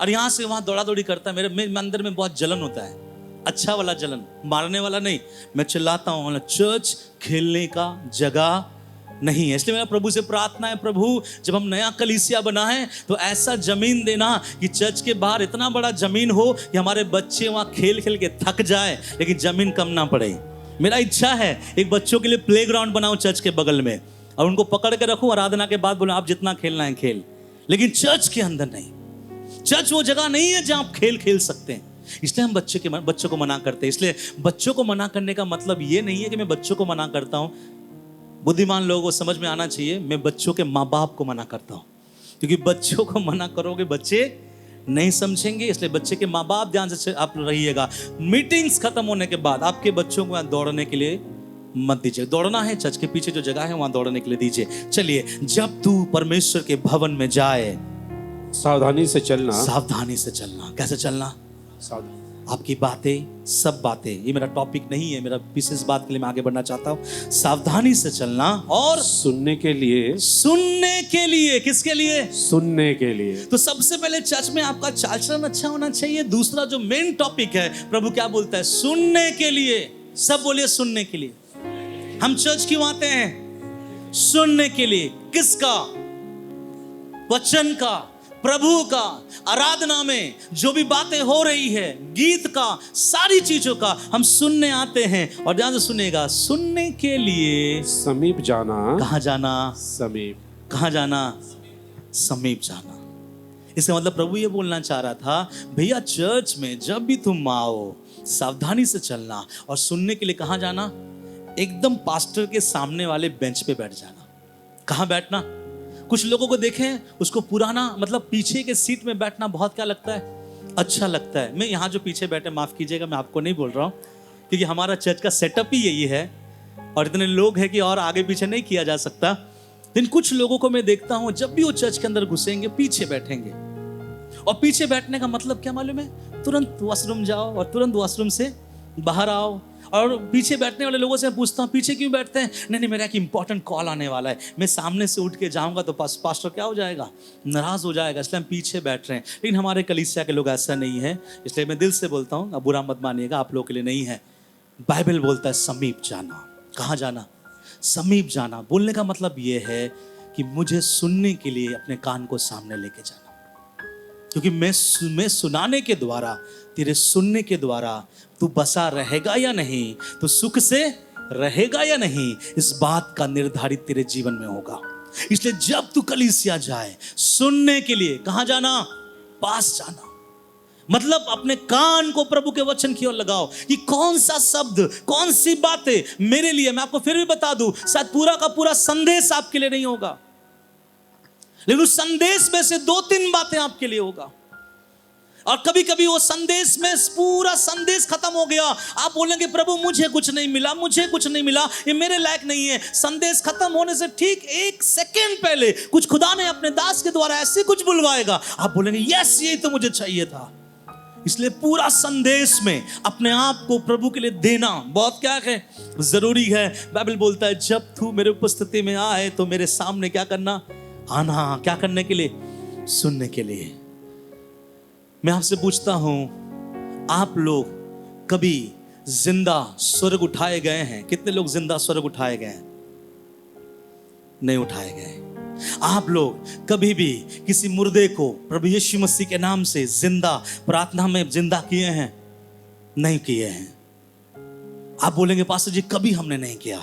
और यहां से वहां दौड़ा दौड़ी करता है। मेरे अंदर में बहुत जलन होता है, अच्छा वाला जलन, मारने वाला नहीं। मैं चिल्लाता हूं, चर्च खेलने का जगह नहीं है। इसलिए मेरा प्रभु से प्रार्थना है, प्रभु जब हम नया कलीसिया बना है तो ऐसा जमीन देना कि चर्च के बाहर इतना बड़ा जमीन हो कि हमारे बच्चे वहां खेल खेल के थक जाए, लेकिन जमीन कम ना पड़े। मेरा इच्छा है एक बच्चों के लिए प्लेग्राउंड बनाऊं चर्च के बगल में, और उनको पकड़ के रखूं, आराधना के बाद बोलूं आप जितना खेलना है खेल, लेकिन चर्च के अंदर नहीं। चर्च वो जगह नहीं है जहां आप खेल खेल सकते हैं। इसलिए हम बच्चों को मना करते हैं। इसलिए बच्चों को मना करने का मतलब ये नहीं है कि मैं बच्चों को मना करता हूं। बुद्धिमान लोगों को समझ में आना चाहिए, मैं बच्चों के माँ बाप को मना करता हूँ, क्योंकि बच्चों को मना करोगे बच्चे नहीं समझेंगे। इसलिए बच्चे के माँ बाप ध्यान से आप रहिएगा। मीटिंग्स खत्म होने के बाद आपके बच्चों को दौड़ने के लिए मत दीजिए। दौड़ना है चर्च के पीछे जो जगह है वहां दौड़ने के लिए दीजिए। चलिए, जब तू परमेश्वर के भवन में जाए, सावधानी से चलना। सावधानी से चलना। कैसे चलना? सावधानी। आपकी बातें, सब बातें, ये मेरा टॉपिक नहीं है, मेरा विशेष बात के लिए मैं आगे बढ़ना चाहता हूं। सावधानी से चलना और सुनने के लिए। सुनने के लिए। किसके लिए? सुनने के लिए। तो सबसे पहले चर्च में आपका चाल चलन अच्छा होना चाहिए। दूसरा जो मेन टॉपिक है, प्रभु क्या बोलता है? सुनने के लिए। सब बोलिए सुनने के लिए। हम चर्च क्यों आते हैं? सुनने के लिए। किसका? वचन का, प्रभु का। आराधना में जो भी बातें हो रही है, गीत का, सारी चीजों का हम सुनने आते हैं। और ध्यान से सुनेगा, सुनने के लिए समीप जाना। कहां जाना? समीप। कहां जाना? समीप जाना। इसका मतलब प्रभु ये बोलना चाह रहा था, भैया चर्च में जब भी तुम आओ सावधानी से चलना, और सुनने के लिए कहां जाना? एकदम पास्टर के सामने वाले बेंच पे बैठ जाना। कहां बैठना? कुछ लोगों को देखें, उसको पुराना मतलब पीछे के सीट में बैठना बहुत क्या लगता है? अच्छा लगता है। मैं यहाँ जो पीछे बैठे, माफ कीजिएगा मैं आपको नहीं बोल रहा हूँ, क्योंकि हमारा चर्च का सेटअप ही यही है और इतने लोग हैं कि और आगे पीछे नहीं किया जा सकता। लेकिन कुछ लोगों को मैं देखता हूँ, जब भी वो चर्च के अंदर घुसेंगे पीछे बैठेंगे। और पीछे बैठने का मतलब क्या मालूम है? तुरंत वॉशरूम जाओ और तुरंत वॉशरूम से बाहर आओ। और पीछे बैठने वाले लोगों से मैं पूछता हूँ, पीछे क्यों बैठते हैं? नहीं, मेरा एक इंपॉर्टेंट कॉल आने वाला है, मैं सामने से उठ के जाऊंगा तो पास्टर क्या हो जाएगा? नाराज हो जाएगा, इसलिए हम पीछे बैठ रहे हैं। लेकिन हमारे कलीसिया के लोग ऐसा नहीं है, इसलिए मैं दिल से बोलता हूँ, अब बुरा मत मानिएगा, आप लोगों के लिए नहीं है। बाइबल बोलता है समीप जाना। कहाँ जाना? समीप जाना। बोलने का मतलब ये है कि मुझे सुनने के लिए अपने कान को सामने लेके जाना, क्योंकि मैं सुनाने के द्वारा, तेरे सुनने के द्वारा तू बसा रहेगा या नहीं, तो सुख से रहेगा या नहीं, इस बात का निर्धारित तेरे जीवन में होगा। इसलिए जब तू कलीसिया जाए सुनने के लिए, कहां जाना? पास जाना। मतलब अपने कान को प्रभु के वचन की ओर लगाओ कि कौन सा शब्द, कौन सी बातें मेरे लिए। मैं आपको फिर भी बता दूं, शायद पूरा का पूरा संदेश आपके लिए नहीं होगा, लेकिन उस संदेश में से 2-3 बातें आपके लिए होगा। और कभी कभी वो संदेश में पूरा संदेश खत्म हो गया, आप बोलेंगे प्रभु मुझे कुछ नहीं मिला, मुझे कुछ नहीं मिला, ये मेरे लायक नहीं है। संदेश खत्म होने से ठीक 1 सेकंड पहले कुछ खुदा ने अपने दास के द्वारा ऐसे कुछ बुलवाएगा, आप बोलेंगे यस यही तो मुझे चाहिए था। इसलिए पूरा संदेश में अपने आप को प्रभु के लिए देना बहुत क्या है, जरूरी है। बाइबल बोलता है जब तू मेरे उपस्थिति में आए तो मेरे सामने क्या करना, आना। क्या करने के लिए? सुनने के लिए। मैं आपसे पूछता हूं, आप लोग कभी जिंदा स्वर्ग उठाए गए हैं? कितने लोग जिंदा स्वर्ग उठाए गए हैं? नहीं उठाए गए। आप लोग कभी भी किसी मुर्दे को प्रभु यीशु मसीह के नाम से जिंदा प्रार्थना में जिंदा किए हैं? नहीं किए हैं। आप बोलेंगे पास्टर जी कभी हमने नहीं किया।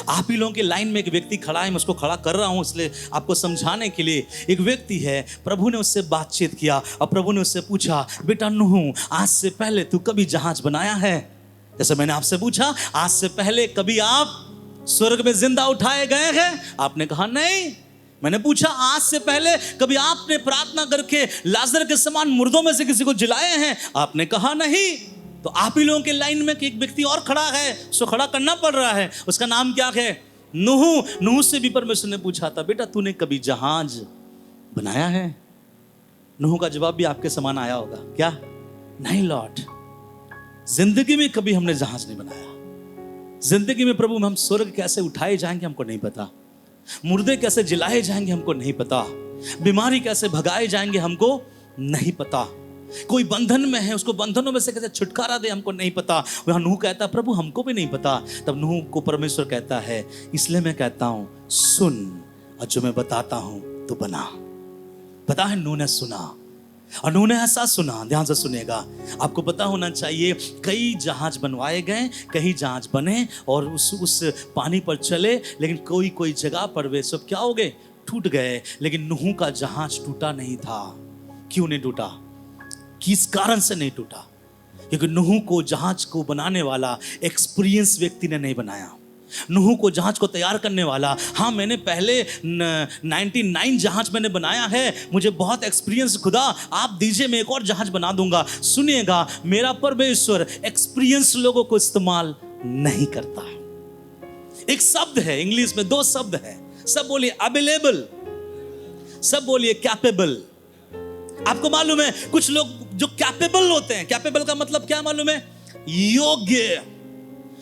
आप ही लोगों के लाइन में एक व्यक्ति खड़ा है, मैं उसको खड़ा कर रहा हूं इसलिए आपको समझाने के लिए। एक व्यक्ति है, प्रभु ने उससे बातचीत किया और प्रभु ने उससे पूछा बेटा नूह, आज से पहले तू कभी जहाज बनाया है? जैसे मैंने आपसे पूछा आज से पहले कभी आप स्वर्ग में जिंदा उठाए गए हैं? आपने कहा नहीं। मैंने पूछा आज से पहले कभी आपने प्रार्थना करके लाजर के समान मुर्दों में से किसी को जिलाए हैं? आपने कहा नहीं। तो आप ही लोगों के लाइन में एक व्यक्ति और खड़ा है, उसको खड़ा करना पड़ रहा है। उसका नाम क्या है? नूह। नूह से भी परमेश्वर ने पूछा था बेटा तूने कभी जहाज बनाया है? नूह का जवाब भी आपके समान आया होगा, क्या? नहीं लॉर्ड, जिंदगी में कभी हमने जहाज नहीं बनाया। जिंदगी में प्रभु हम स्वर्ग कैसे उठाए जाएंगे हमको नहीं पता, मुर्दे कैसे जिलाए जाएंगे हमको नहीं पता, बीमारी कैसे भगाए जाएंगे हमको नहीं पता, कोई बंधन में है उसको बंधनों में से कैसे छुटकारा दे हमको नहीं पता। वहां नूह कहता प्रभु हमको भी नहीं पता। तब नूह को परमेश्वर कहता है इसलिए मैं कहता हूं सुन और जो मैं बताता हूं तो बना। पता है नूह ने सुना और नूह ने ऐसा सुना, ध्यान से सुनेगा। आपको पता होना चाहिए कई जहाज बनवाए गए, कई जहाज बने और उस पानी पर चले, लेकिन कोई कोई जगह पर वे सब क्या हो गए, टूट गए। लेकिन नूह का जहाज टूटा नहीं था। क्यों नहीं टूटा? किस कारण से नहीं टूटा? क्योंकि नूह को जहाज को बनाने वाला एक्सपीरियंस व्यक्ति ने नहीं बनाया। नूह को जहाज को तैयार करने वाला, हाँ मैंने पहले 99 जहाज मैंने बनाया है, मुझे बहुत एक्सपीरियंस, खुदा आप दीजिए मैं एक और जहाज बना दूंगा। सुनिएगा, मेरा परमेश्वर एक्सपीरियंस लोगों को इस्तेमाल नहीं करता। एक शब्द है इंग्लिश में, 2 शब्द है, सब बोलिए अवेलेबल, सब बोलिए कैपेबल। आपको मालूम है कुछ लोग जो कैपेबल होते हैं, कैपेबल का मतलब क्या मालूम है? योग्य।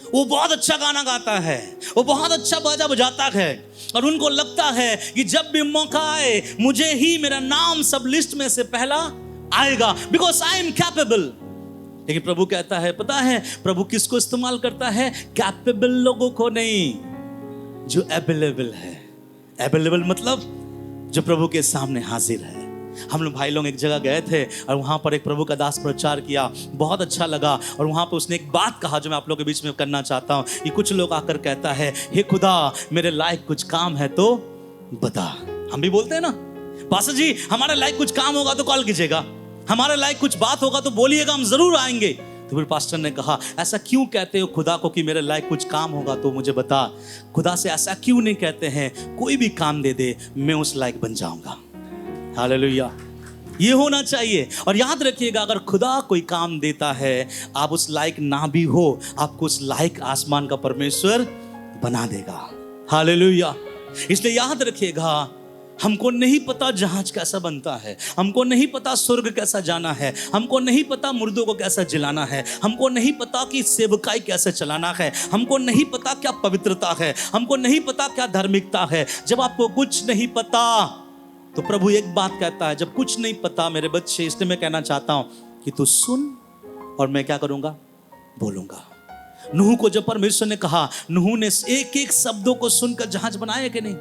वो बहुत अच्छा गाना गाता है, वो बहुत अच्छा बाजा बजाता है और उनको लगता है कि जब भी मौका आए मुझे ही मेरा नाम सब लिस्ट में से पहला आएगा, बिकॉज आई एम कैपेबल। लेकिन प्रभु कहता है, पता है प्रभु किसको इस्तेमाल करता है? कैपेबल लोगों को नहीं, जो अवेलेबल है। अवेलेबल मतलब जो प्रभु के सामने हाजिर है। हम लोग भाई लोग एक जगह गए थे और वहां पर एक प्रभु का दास प्रचार किया, बहुत अच्छा लगा। और वहां पर उसने एक बात कहा जो मैं आप लोगों के बीच में करना चाहता हूं। कि कुछ लोग आकर कहता है हे खुदा मेरे लायक कुछ काम है तो बता। हम भी बोलते हैं ना पास्टर जी हमारे लायक कुछ काम होगा तो कॉल कीजिएगा, हमारे लायक कुछ बात होगा तो बोलिएगा, हम जरूर आएंगे। तो फिर पास्टर ने कहा ऐसा क्यों कहते हो खुदा को कि मेरे लायक कुछ काम होगा तो मुझे बता? खुदा से ऐसा क्यों नहीं कहते हैं कोई भी काम दे दे मैं उस लायक बन जाऊंगा। हालेलुया, ये होना चाहिए। और याद रखिएगा अगर खुदा कोई काम देता है, आप उस लायक ना भी हो, आपको उस लायक आसमान का परमेश्वर बना देगा। हालेलुया। इसलिए याद रखिएगा, हमको नहीं पता जहाज कैसा बनता है, हमको नहीं पता स्वर्ग कैसा जाना है, हमको नहीं पता मुर्दों को कैसा जिलाना है, हमको नहीं पता कि सेवकाई कैसे चलाना है, हमको नहीं पता क्या पवित्रता है, हमको नहीं पता क्या धार्मिकता है। जब आपको कुछ नहीं पता तो प्रभु एक बात कहता है, जब कुछ नहीं पता मेरे बच्चे, इसलिए मैं कहना चाहता हूं कि तू सुन और मैं क्या करूंगा, बोलूंगा। नूह को जब परमेश्वर ने कहा, नूह ने एक एक शब्दों को सुनकर जहाज बनाया कि नहीं?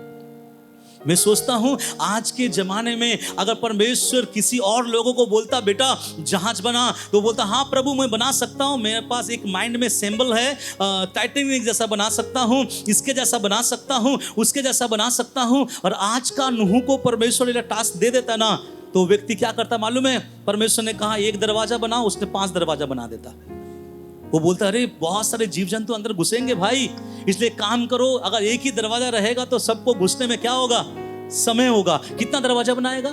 मैं सोचता हूं आज के जमाने में अगर परमेश्वर किसी और लोगों को बोलता बेटा जहाज बना, तो बोलता हाँ प्रभु मैं बना सकता हूं, मेरे पास एक माइंड में सिंबल है, टाइटैनिक जैसा बना सकता हूं, इसके जैसा बना सकता हूं, उसके जैसा बना सकता हूं। और आज का नूह को परमेश्वर ने टास्क दे देता ना, तो व्यक्ति क्या करता मालूम है? परमेश्वर ने कहा 1 दरवाजा बनाओ, उसने 5 दरवाजा बना देता। वो बोलता अरे बहुत सारे जीव जंतु अंदर घुसेंगे भाई, इसलिए काम करो, अगर एक ही दरवाजा रहेगा तो सबको घुसने में क्या होगा, समय होगा। कितना दरवाजा बनाएगा?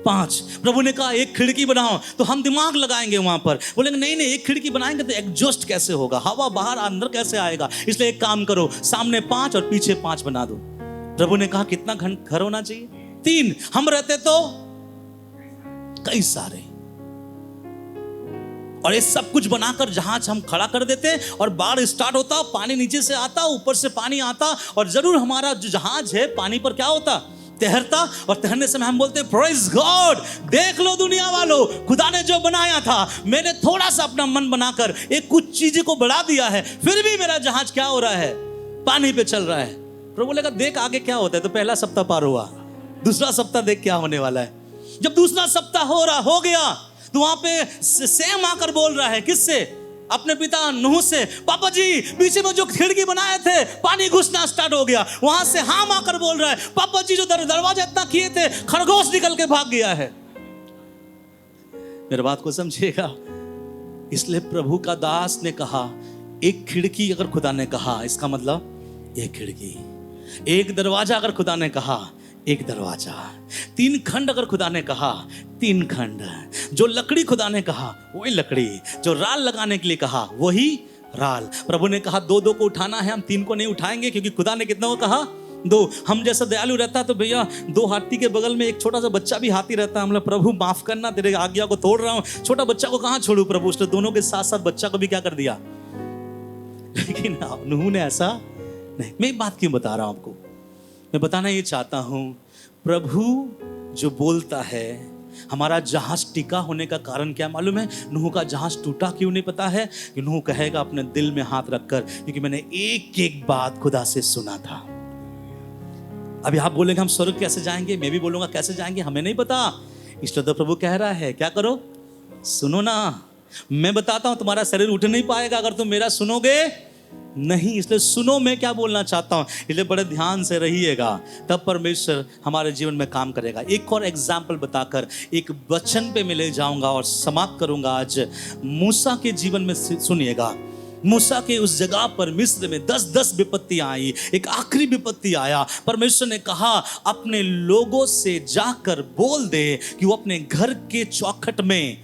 5। प्रभु ने कहा एक खिड़की बनाओ, तो हम दिमाग लगाएंगे वहां पर, बोलेंगे नहीं नहीं, एक खिड़की बनाएंगे तो एग्जॉस्ट कैसे होगा, हवा बाहर अंदर कैसे आएगा, इसलिए एक काम करो, सामने 5 और पीछे 5 बना दो। प्रभु ने कहा कितना घर होना चाहिए? 3। हम रहते तो कई सारे, और ये सब कुछ बनाकर जहाज हम खड़ा कर देते और बाढ़ स्टार्ट होता, पानी नीचे से आता, ऊपर से पानी आता, और जरूर हमारा जो जहाज है पानी पर क्या होता, तैरता, और तैरने से हम बोलते प्रेज गॉड, देख लो दुनिया वालों, खुदा ने जो बनाया था, मैंने थोड़ा सा अपना मन बनाकर एक कुछ चीजें को बढ़ा दिया है, फिर भी मेरा जहाज क्या हो रहा है, पानी पे चल रहा है। प्रभु बोलेगा देख आगे क्या होता है। तो पहला सप्ताह पार हुआ, दूसरा सप्ताह देख क्या होने वाला है। जब दूसरा सप्ताह हो गया तो वहां पे सेम आकर बोल रहा है, किससे? अपने पिता नूह से, पापा जी पीछे में जो खिड़की बनाए थे पानी घुसना स्टार्ट हो गया। वहां से हाम आकर बोल रहा है, पापा जी जो दरवाजा इतना किए थे खरगोश निकल के भाग गया है। मेरे बात को समझिएगा। इसलिए प्रभु का दास ने कहा एक खिड़की, अगर खुदा ने कहा इसका मतलब एक खिड़की, एक दरवाजा अगर खुदा ने कहा एक दरवाजा, 3 खंड अगर खुदा ने कहा 3 खंड, जो लकड़ी खुदा ने कहा वही लकड़ी, जो राल लगाने के लिए कहा वही राल। प्रभु ने कहा 2-2 को उठाना है, हम 3 को नहीं उठाएंगे, क्योंकि खुदा ने कितना को कहा 2। हम जैसा दयालु रहता तो भैया 2 हाथी के बगल में एक छोटा सा बच्चा भी हाथी रहता, हम प्रभु माफ करना, तेरे आज्ञा को तोड़ रहा हूं, छोटा बच्चा को कहां छोड़ू प्रभु। उसने दोनों के साथ साथ बच्चा को भी क्या कर दिया, लेकिन नूह ने ऐसा नहीं। मैं बात क्यों बता रहा हूं आपको, मैं बताना ये चाहता हूं, प्रभु जो बोलता है, हमारा जहाज टिका होने का कारण क्या मालूम है? नूह का जहाज टूटा क्यों नहीं पता है? कि नूह कहेगा अपने दिल में हाथ रखकर, क्योंकि मैंने एक एक बात खुदा से सुना था। अभी आप बोलेंगे हम स्वर्ग कैसे जाएंगे, मैं भी बोलूंगा कैसे जाएंगे, हमें नहीं पता। इसलिए तो प्रभु कह रहा है क्या करो, सुनो ना, मैं बताता हूं, तुम्हारा शरीर उठ नहीं पाएगा अगर तुम मेरा सुनोगे नहीं। इसलिए सुनो मैं क्या बोलना चाहता हूं, इसलिए बड़े ध्यान से रहिएगा, तब परमेश्वर हमारे जीवन में काम करेगा। एक और एग्जाम्पल बताकर एक वचन पे मैं ले जाऊंगा और समाप्त करूंगा आज। मूसा के जीवन में सुनिएगा, मूसा के उस जगह पर मिस्र में 10-10 विपत्तियां आई, एक आखिरी विपत्ति आया। परमेश्वर ने कहा अपने लोगों से जाकर बोल दे कि वो अपने घर के चौखट में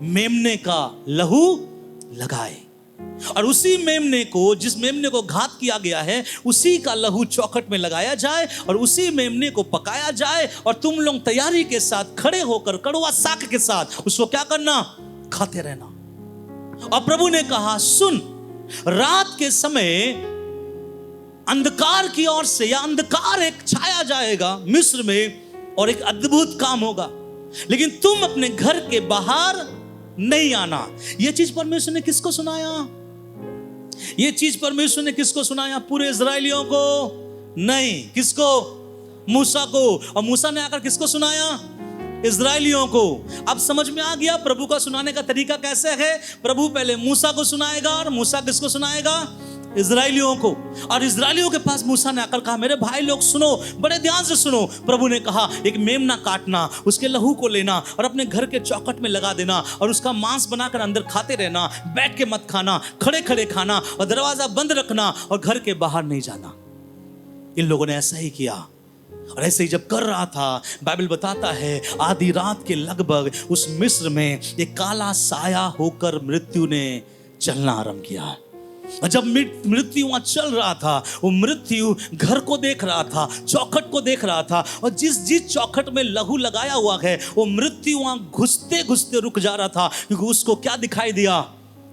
मेमने का लहू लगाए, और उसी मेमने को, जिस मेमने को घात किया गया है, उसी का लहू चौखट में लगाया जाए और उसी मेमने को पकाया जाए, और तुम लोग तैयारी के साथ खड़े होकर कड़वा साग के साथ उसको क्या करना, खाते रहना। और प्रभु ने कहा सुन, रात के समय अंधकार की ओर से, या अंधकार एक छाया जाएगा मिस्र में, और एक अद्भुत काम होगा, लेकिन तुम अपने घर के बाहर नहीं आना। यह चीज परमेश्वर ने किसको सुनाया? यह चीज परमेश्वर ने किसको सुनाया? पूरे इजराइलियों को नहीं, किसको? मूसा को। और मूसा ने आकर किसको सुनाया? इजराइलियों को। अब समझ में आ गया प्रभु का सुनाने का तरीका कैसे है। प्रभु पहले मूसा को सुनाएगा, और मूसा किसको सुनाएगा? इजराइलियों को। और इजराइलियों के पास मूसा ने आकर कहा मेरे भाई लोग सुनो, बड़े ध्यान से सुनो। प्रभु ने कहा एक मेमना काटना, उसके लहू को लेना और अपने घर के चौखट में लगा देना, और उसका मांस बनाकर अंदर खाते रहना, बैठ के मत खाना, खड़े खड़े खाना, और दरवाजा बंद रखना, और घर के बाहर नहीं जाना। इन लोगों ने ऐसा ही किया, और ऐसे ही जब कर रहा था, बाइबल बताता है आधी रात के लगभग उस मिस्र में एक काला साया होकर मृत्यु ने चलना आरंभ किया। और जब मृत्यु वहां चल रहा था, वो मृत्यु घर को देख रहा था, चौखट को देख रहा था, और जिस चौखट में लहू लगाया हुआ है, वो मृत्यु वहां घुसते घुसते रुक जा रहा था, क्योंकि उसको क्या दिखाई दिया?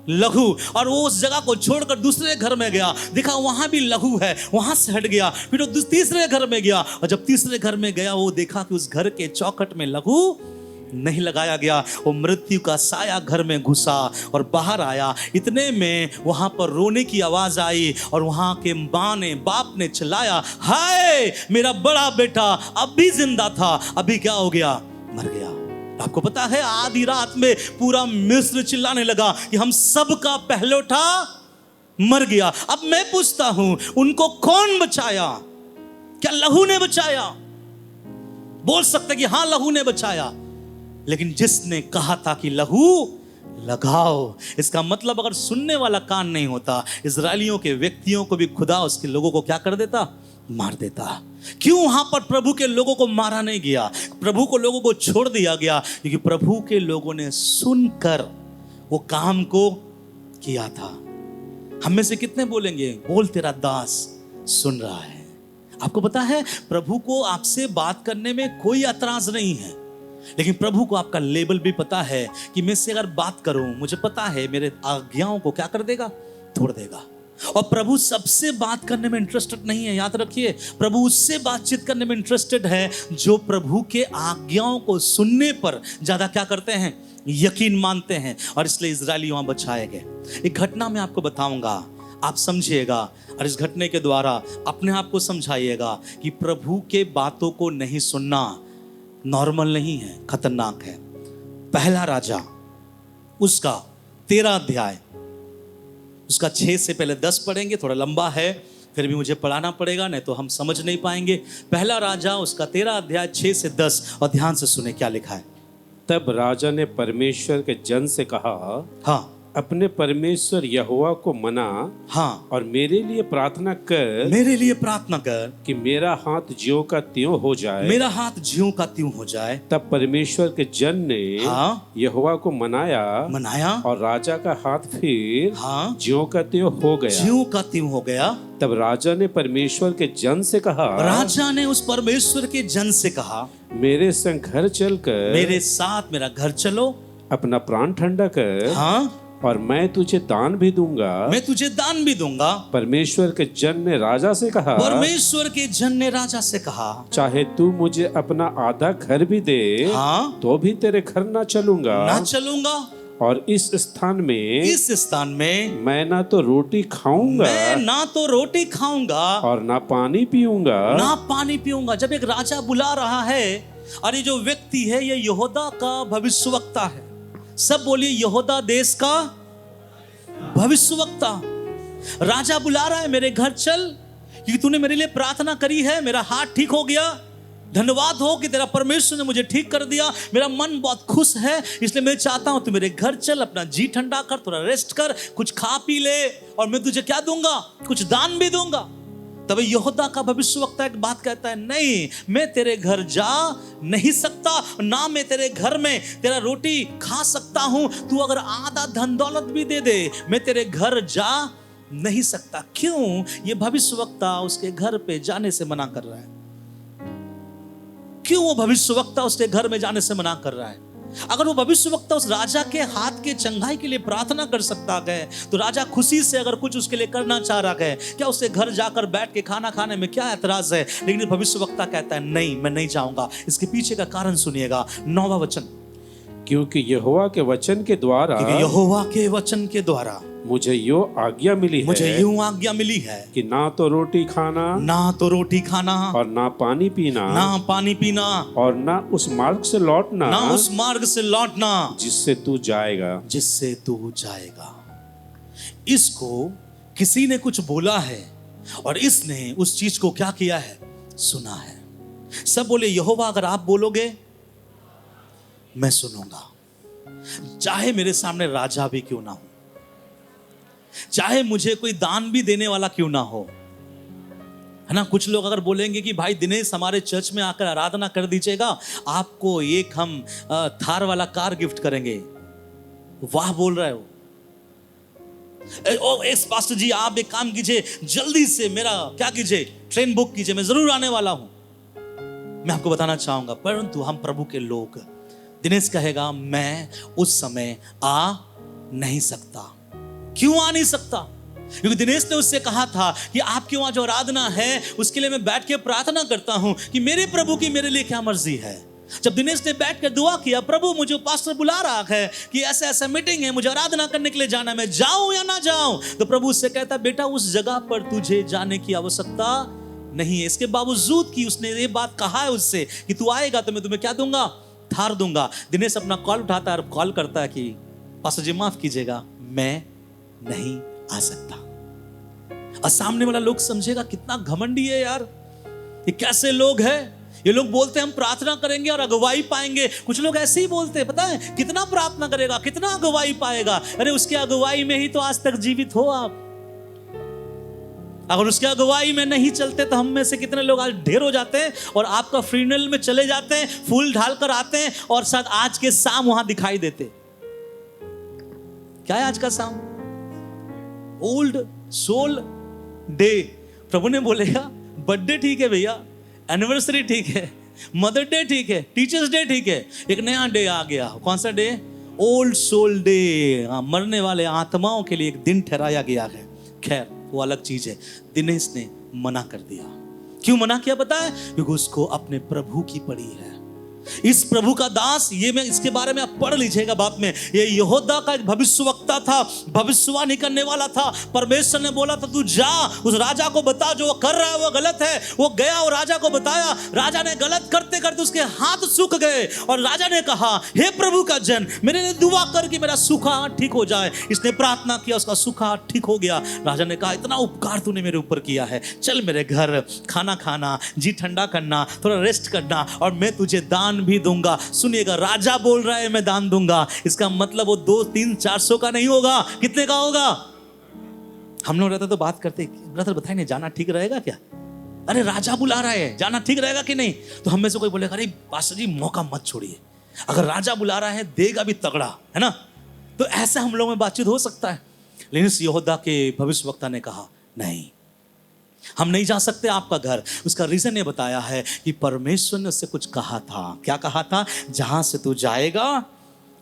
लहू। और वो उस जगह को छोड़कर दूसरे घर में गया, देखा वहां भी लहू है, वहां से हट गया, फिर वो तीसरे घर में गया, और जब तीसरे घर में गया वो देखा कि उस घर के चौखट में लहू नहीं लगाया गया। वो मृत्यु का साया घर में घुसा और बाहर आया। इतने में वहां पर रोने की आवाज आई, और वहां के बाप ने चिल्लाया, हाय मेरा बड़ा बेटा अभी जिंदा था, अभी क्या हो गया? मर गया। आपको पता है आधी रात में पूरा मिस्र चिल्लाने लगा कि हम सबका पहलौठा मर गया। अब मैं पूछता हूं उनको कौन बचाया? क्या लहू ने बचाया? बोल सकते कि हाँ लहू ने बचाया, लेकिन जिसने कहा था कि लहू लगाओ, इसका मतलब अगर सुनने वाला कान नहीं होता, इजराइलियों के व्यक्तियों को भी खुदा उसके लोगों को क्या कर देता? मार देता। क्यों वहां पर प्रभु के लोगों को मारा नहीं गया? प्रभु को लोगों को छोड़ दिया गया, क्योंकि प्रभु के लोगों ने सुनकर वो काम को किया था। हम में से कितने बोलेंगे, बोल तेरा दास सुन रहा है। आपको पता है प्रभु को आपसे बात करने में कोई एतराज नहीं है, लेकिन प्रभु को आपका लेबल भी पता है कि मैं से अगर बात करूं, मुझे पता है मेरे आज्ञाओं को क्या कर देगा, तोड़ देगा। और प्रभु सबसे बात करने में इंटरेस्टेड नहीं है, याद रखिए। प्रभु उससे बातचीत करने में इंटरेस्टेड है जो प्रभु के आज्ञाओं को सुनने पर ज्यादा क्या करते हैं, यकीन मानते हैं। और इसलिए इजरायली वहां बचाए गए। एक घटना मैं आपको बताऊंगा, आप समझिएगा, और इस घटने के द्वारा अपने आप को समझाइएगा कि प्रभु के बातों को नहीं सुनना नॉर्मल नहीं है, खतरनाक है। पहला राजा उसका 13 अध्याय, उसका 6 से पहले 10 पढ़ेंगे, थोड़ा लंबा है, फिर भी मुझे पढ़ाना पड़ेगा, नहीं तो हम समझ नहीं पाएंगे। पहला राजा उसका 13 अध्याय 6 से 10, और ध्यान से सुने क्या लिखा है। तब राजा ने परमेश्वर के जन से कहा, हाँ अपने परमेश्वर यहोवा को मना, हाँ, और मेरे लिए प्रार्थना कर, मेरे लिए प्रार्थना कर कि मेरा हाथ ज्यों का त्यों हो जाए। मेरा हाथ ज्यों का त्यों हो जाए। तब परमेश्वर के जन ने हाँ यहोवा को मनाया, मनाया, और राजा का हाथ फिर हाँ ज्यों का त्यों हो गया। ज्यों का त्यों हो गया। तब राजा ने परमेश्वर के जन से कहा, राजा ने उस परमेश्वर के जन से कहा, मेरे संग घर चलकर मेरे साथ मेरा घर चलो, अपना प्राण ठंडा कर, हाँ और मैं तुझे दान भी दूंगा। मैं तुझे दान भी दूंगा। परमेश्वर के जन ने राजा से कहा, परमेश्वर के जन ने राजा से कहा, चाहे तू मुझे अपना आधा घर भी दे, हाँ तो भी तेरे घर ना चलूंगा। ना चलूंगा। और इस स्थान में मैं ना तो रोटी खाऊंगा, मैं ना तो रोटी खाऊंगा, और ना पानी पीऊंगा। ना पानी पीऊंगा। जब एक राजा बुला रहा है, और ये जो व्यक्ति है ये यहूदा का भविष्यवक्ता है। सब बोलिए, यहूदा देश का भविष्यवक्ता। राजा बुला रहा है, मेरे घर चल, क्योंकि तूने मेरे लिए प्रार्थना करी है, मेरा हाथ ठीक हो गया, धन्यवाद हो कि तेरा परमेश्वर ने मुझे ठीक कर दिया, मेरा मन बहुत खुश है, इसलिए मैं चाहता हूं तू मेरे घर चल, अपना जी ठंडा कर, थोड़ा रेस्ट कर, कुछ खा पी ले, और मैं तुझे क्या दूंगा, कुछ दान भी दूंगा। तब यहूदा का भविष्यवक्ता एक बात कहता है, नहीं, मैं तेरे घर जा नहीं सकता, ना मैं तेरे घर में तेरा रोटी खा सकता हूं। तू अगर आधा धन दौलत भी दे दे, मैं तेरे घर जा नहीं सकता। क्यों? ये भविष्यवक्ता उसके घर पे जाने से मना कर रहा है। क्यों वो भविष्यवक्ता उसके घर में जाने से मना कर रहा है? अगर वो भविष्यवक्ता उस राजा के हाथ के चंगाई के लिए प्रार्थना कर सकता है, तो राजा खुशी से अगर कुछ उसके लिए करना चाह रहा है, क्या उसके घर जाकर बैठ के खाना खाने में क्या ऐतराज है? लेकिन भविष्यवक्ता कहता है, नहीं, मैं नहीं जाऊंगा। इसके पीछे का कारण सुनिएगा, 9वां वचन। क्योंकि यहोवा के वचन के द्वारा, यहोवा के वचन के द्वारा मुझे यो आज्ञा मिली है, मुझे यूं आज्ञा मिली है कि ना तो रोटी खाना, ना तो रोटी खाना, और ना पानी पीना, ना पानी पीना, और ना उस मार्ग से लौटना, ना उस मार्ग से लौटना जिससे तू जाएगा। जिससे तू जाएगा। इसको किसी ने कुछ बोला है, और इसने उस चीज को क्या किया है, सुना है। सब बोले, यहोवा अगर आप बोलोगे मैं सुनूंगा, चाहे मेरे सामने राजा भी क्यों ना हो, चाहे मुझे कोई दान भी देने वाला क्यों ना हो, है ना। कुछ लोग अगर बोलेंगे कि भाई दिनेश हमारे चर्च में आकर आराधना कर दीजिएगा, आपको एक हम थार वाला कार गिफ्ट करेंगे। वाह बोल रहे हो। ओ एस पास्टर जी, आप एक काम कीजिए, जल्दी से मेरा क्या कीजिए, ट्रेन बुक कीजिए, मैं जरूर आने वाला हूं। मैं आपको बताना चाहूंगा, परंतु हम प्रभु के लोग, दिनेश कहेगा मैं उस समय आ नहीं सकता। क्यों आ नहीं सकता? क्योंकि दिनेश ने उससे कहा था कि आपके वहां जो आराधना है उसके लिए मैं बैठ के प्रार्थना करता हूं कि मेरे प्रभु की मेरे लिए क्या मर्जी है। जब दिनेश ने बैठ कर दुआ किया, प्रभु मुझे पास्टर बुला रहा है कि ऐसा ऐसा मीटिंग है, मुझे आराधना करने के लिए जाना है, मैं जाऊं या ना जाऊं, तो प्रभु उससे कहता, बेटा उस जगह पर तुझे जाने की आवश्यकता नहीं है। इसके बावजूद कि उसने ये बात कहा है उससे कि तू आएगा तो मैं तुम्हें क्या दूंगा, थार दूंगा। दिनेश अपना कॉल उठाता है और कॉल करता है कि पास्टर जी माफ कीजिएगा, मैं नहीं आ सकता। और सामने वाला लोग समझेगा कितना घमंडी है यार, ये कैसे लोग हैं। ये लोग बोलते हैं हम प्रार्थना करेंगे और अगुवाई पाएंगे। कुछ लोग ऐसे ही बोलते हैं, पता है, कितना प्रार्थना करेगा, कितना अगुवाई पाएगा। अरे उसके अगुवाई में ही तो आज तक जीवित हो आप। अगर उसके अगुवाई में नहीं चलते तो हम में से कितने लोग आज ढेर हो जाते हैं और आपका फ्यूनरल में चले जाते हैं, फूल ढाल कर आते हैं और शायद आज के शाम वहां दिखाई देते। क्या है आज का शाम? Old soul day. प्रभु ने बोलेगा बर्थडे ठीक है भैया, एनिवर्सरी ठीक है, मदर डे ठीक है, टीचर्स डे ठीक है, एक नया डे आ गया। कौन सा डे? Old soul day. मरने वाले आत्माओं के लिए एक दिन ठहराया गया है। खैर वो अलग चीज है। दिनेश ने मना कर दिया। क्यों मना किया पता है? क्योंकि उसको अपने प्रभु की पड़ी है। इस प्रभु का दास, ये मैं इसके बारे में आप पढ़ लीजिएगा बाद में। ये यहोदा का एक भविष्यवक्ता था, भविष्यवाणी करने वाला था। परमेश्वर ने बोला था तू जा उस राजा को बता जो वो कर रहा है वो गलत है। वो गया और राजा को बताया। राजा ने गलत करते करते उसके हाथ सूख गए और राजा ने कहा हे प्रभु का जन, मेरे लिए दुआ कर कि मेरा सूखा हाथ ठीक हो जाए। इसने प्रार्थना किया, उसका सूखा हाथ ठीक हो गया। राजा ने कहा इतना उपकार तूने मेरे ऊपर किया है, चल मेरे घर खाना खाना, जी ठंडा करना, थोड़ा रेस्ट करना और मैं तुझे दान भी दूंगा। सुनिएगा, राजा बोल रहा है मैं दान दूंगा, इसका मतलब वो 2, 3, 400 का नहीं होगा। कितने का होगा? हम लोग रहते तो बात करते, ब्रदर बताइए नहीं जाना ठीक रहेगा क्या? अरे राजा बुला रहा है, जाना ठीक रहेगा कि नहीं? तो हम में से कोई बोलेगा अरे पास्टर जी मौका मत छोड़िए, अगर राजा बुला रहा है देगा भी तगड़ा, है ना? तो ऐसे हम लोग में बातचीत हो सकता है। लेकिन इस यहोदा के भविष्यवक्ता ने कहा नहीं, हम नहीं जा सकते आपका घर। उसका रीजन ये बताया है कि परमेश्वर ने उससे कुछ कहा था। क्या कहा था? जहां से तू जाएगा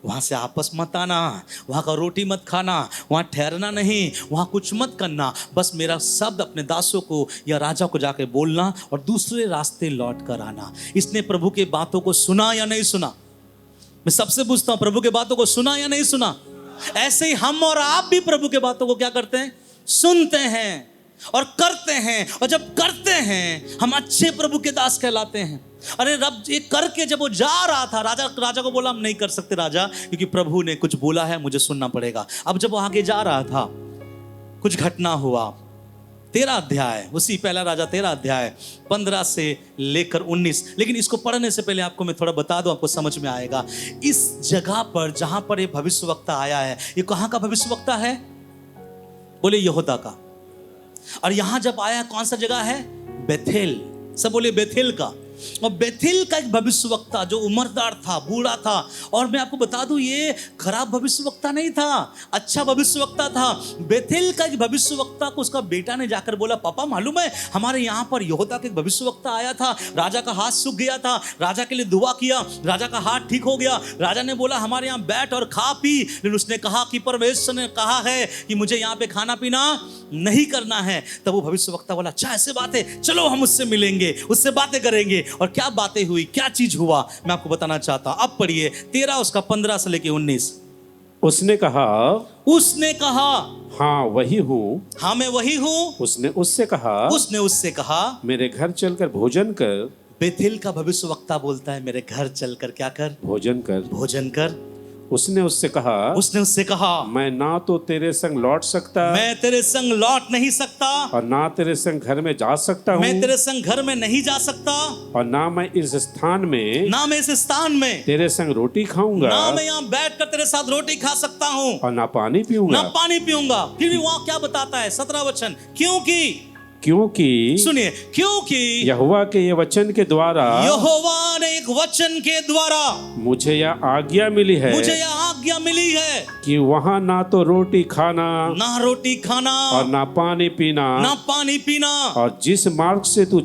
वहां से आपस मत आना, वहां का रोटी मत खाना, वहां ठहरना नहीं, वहां कुछ मत करना। बस मेरा शब्द अपने दासों को या राजा को जाके बोलना और दूसरे रास्ते लौट कर आना। इसने प्रभु के बातों को सुना या नहीं सुना? मैं सबसे पूछता हूं, प्रभु के बातों को सुना या नहीं सुना? ऐसे ही हम और आप भी प्रभु के बातों को क्या करते हैं? सुनते हैं और करते हैं। और जब करते हैं हम अच्छे प्रभु के दास कहलाते हैं। अरे रब ये करके जब वो जा रहा था, राजा को बोला हम नहीं कर सकते राजा, क्योंकि प्रभु ने कुछ बोला है, मुझे सुनना पड़ेगा। अब जब वो आगे जा रहा था कुछ घटना हुआ। 13 अध्याय, उसी पहला राजा 13 अध्याय 15 से लेकर 19। लेकिन इसको पढ़ने से पहले आपको मैं थोड़ा बता दूं, आपको समझ में आएगा। इस जगह पर जहां पर ये भविष्यवक्ता आया है, ये कहां का भविष्यवक्ता है? बोले यहोदा का। और यहां जब आया कौन सा जगह है? बेथेल। सब बोले बेथेल का। और बेथेल का एक भविष्यवक्ता जो उम्रदार था, बूढ़ा था। और मैं आपको बता दूं ये खराब भविष्यवक्ता नहीं था, अच्छा भविष्यवक्ता था। बेथेल का एक भविष्यवक्ता को उसका बेटा ने जाकर बोला पापा मालूम है हमारे यहाँ पर यहोदा का एक भविष्यवक्ता आया था, राजा का हाथ सूख गया था, राजा के लिए दुआ किया, राजा का हाथ ठीक हो गया। राजा ने बोला हमारे यहाँ बैठ और खा पी। लेकिन उसने कहा कि परमेश्वर ने कहा है कि मुझे यहाँ पे खाना पीना नहीं करना है। तब वो भविष्यवक्ता बोला अच्छा ऐसे बात है, चलो हम उससे मिलेंगे, उससे बातें करेंगे। और क्या बातें हुई, क्या चीज हुआ, मैं आपको बताना चाहता हूं। अब पढ़िए 13 उसका 15 से लेके 19। उसने कहा हाँ वही हूँ, हाँ मैं वही हूँ। उसने उससे कहा मेरे घर चलकर भोजन कर। बेथेल का भविष्यवक्ता बोलता है मेरे घर चलकर क्या कर? भोजन कर। उसने उससे कहा मैं ना तो तेरे संग लौट सकता, मैं तेरे संग लौट नहीं सकता, और ना तेरे संग घर में जा सकता हूँ, मैं तेरे संग घर में नहीं जा सकता, और ना मैं इस स्थान में तेरे संग रोटी खाऊंगा, ना मैं यहाँ बैठकर तेरे साथ रोटी खा सकता हूँ, और ना पानी पीऊंगा। फिर भी वहाँ क्या बताता है 17 वचन? क्योंकि सुनिए, क्योंकि यहोवा के ये वचन के द्वारा, यहोवा ने एक वचन के द्वारा मुझे यह आज्ञा मिली है कि वहाँ ना तो रोटी खाना और ना पानी पीना, और जिस मार्ग से तू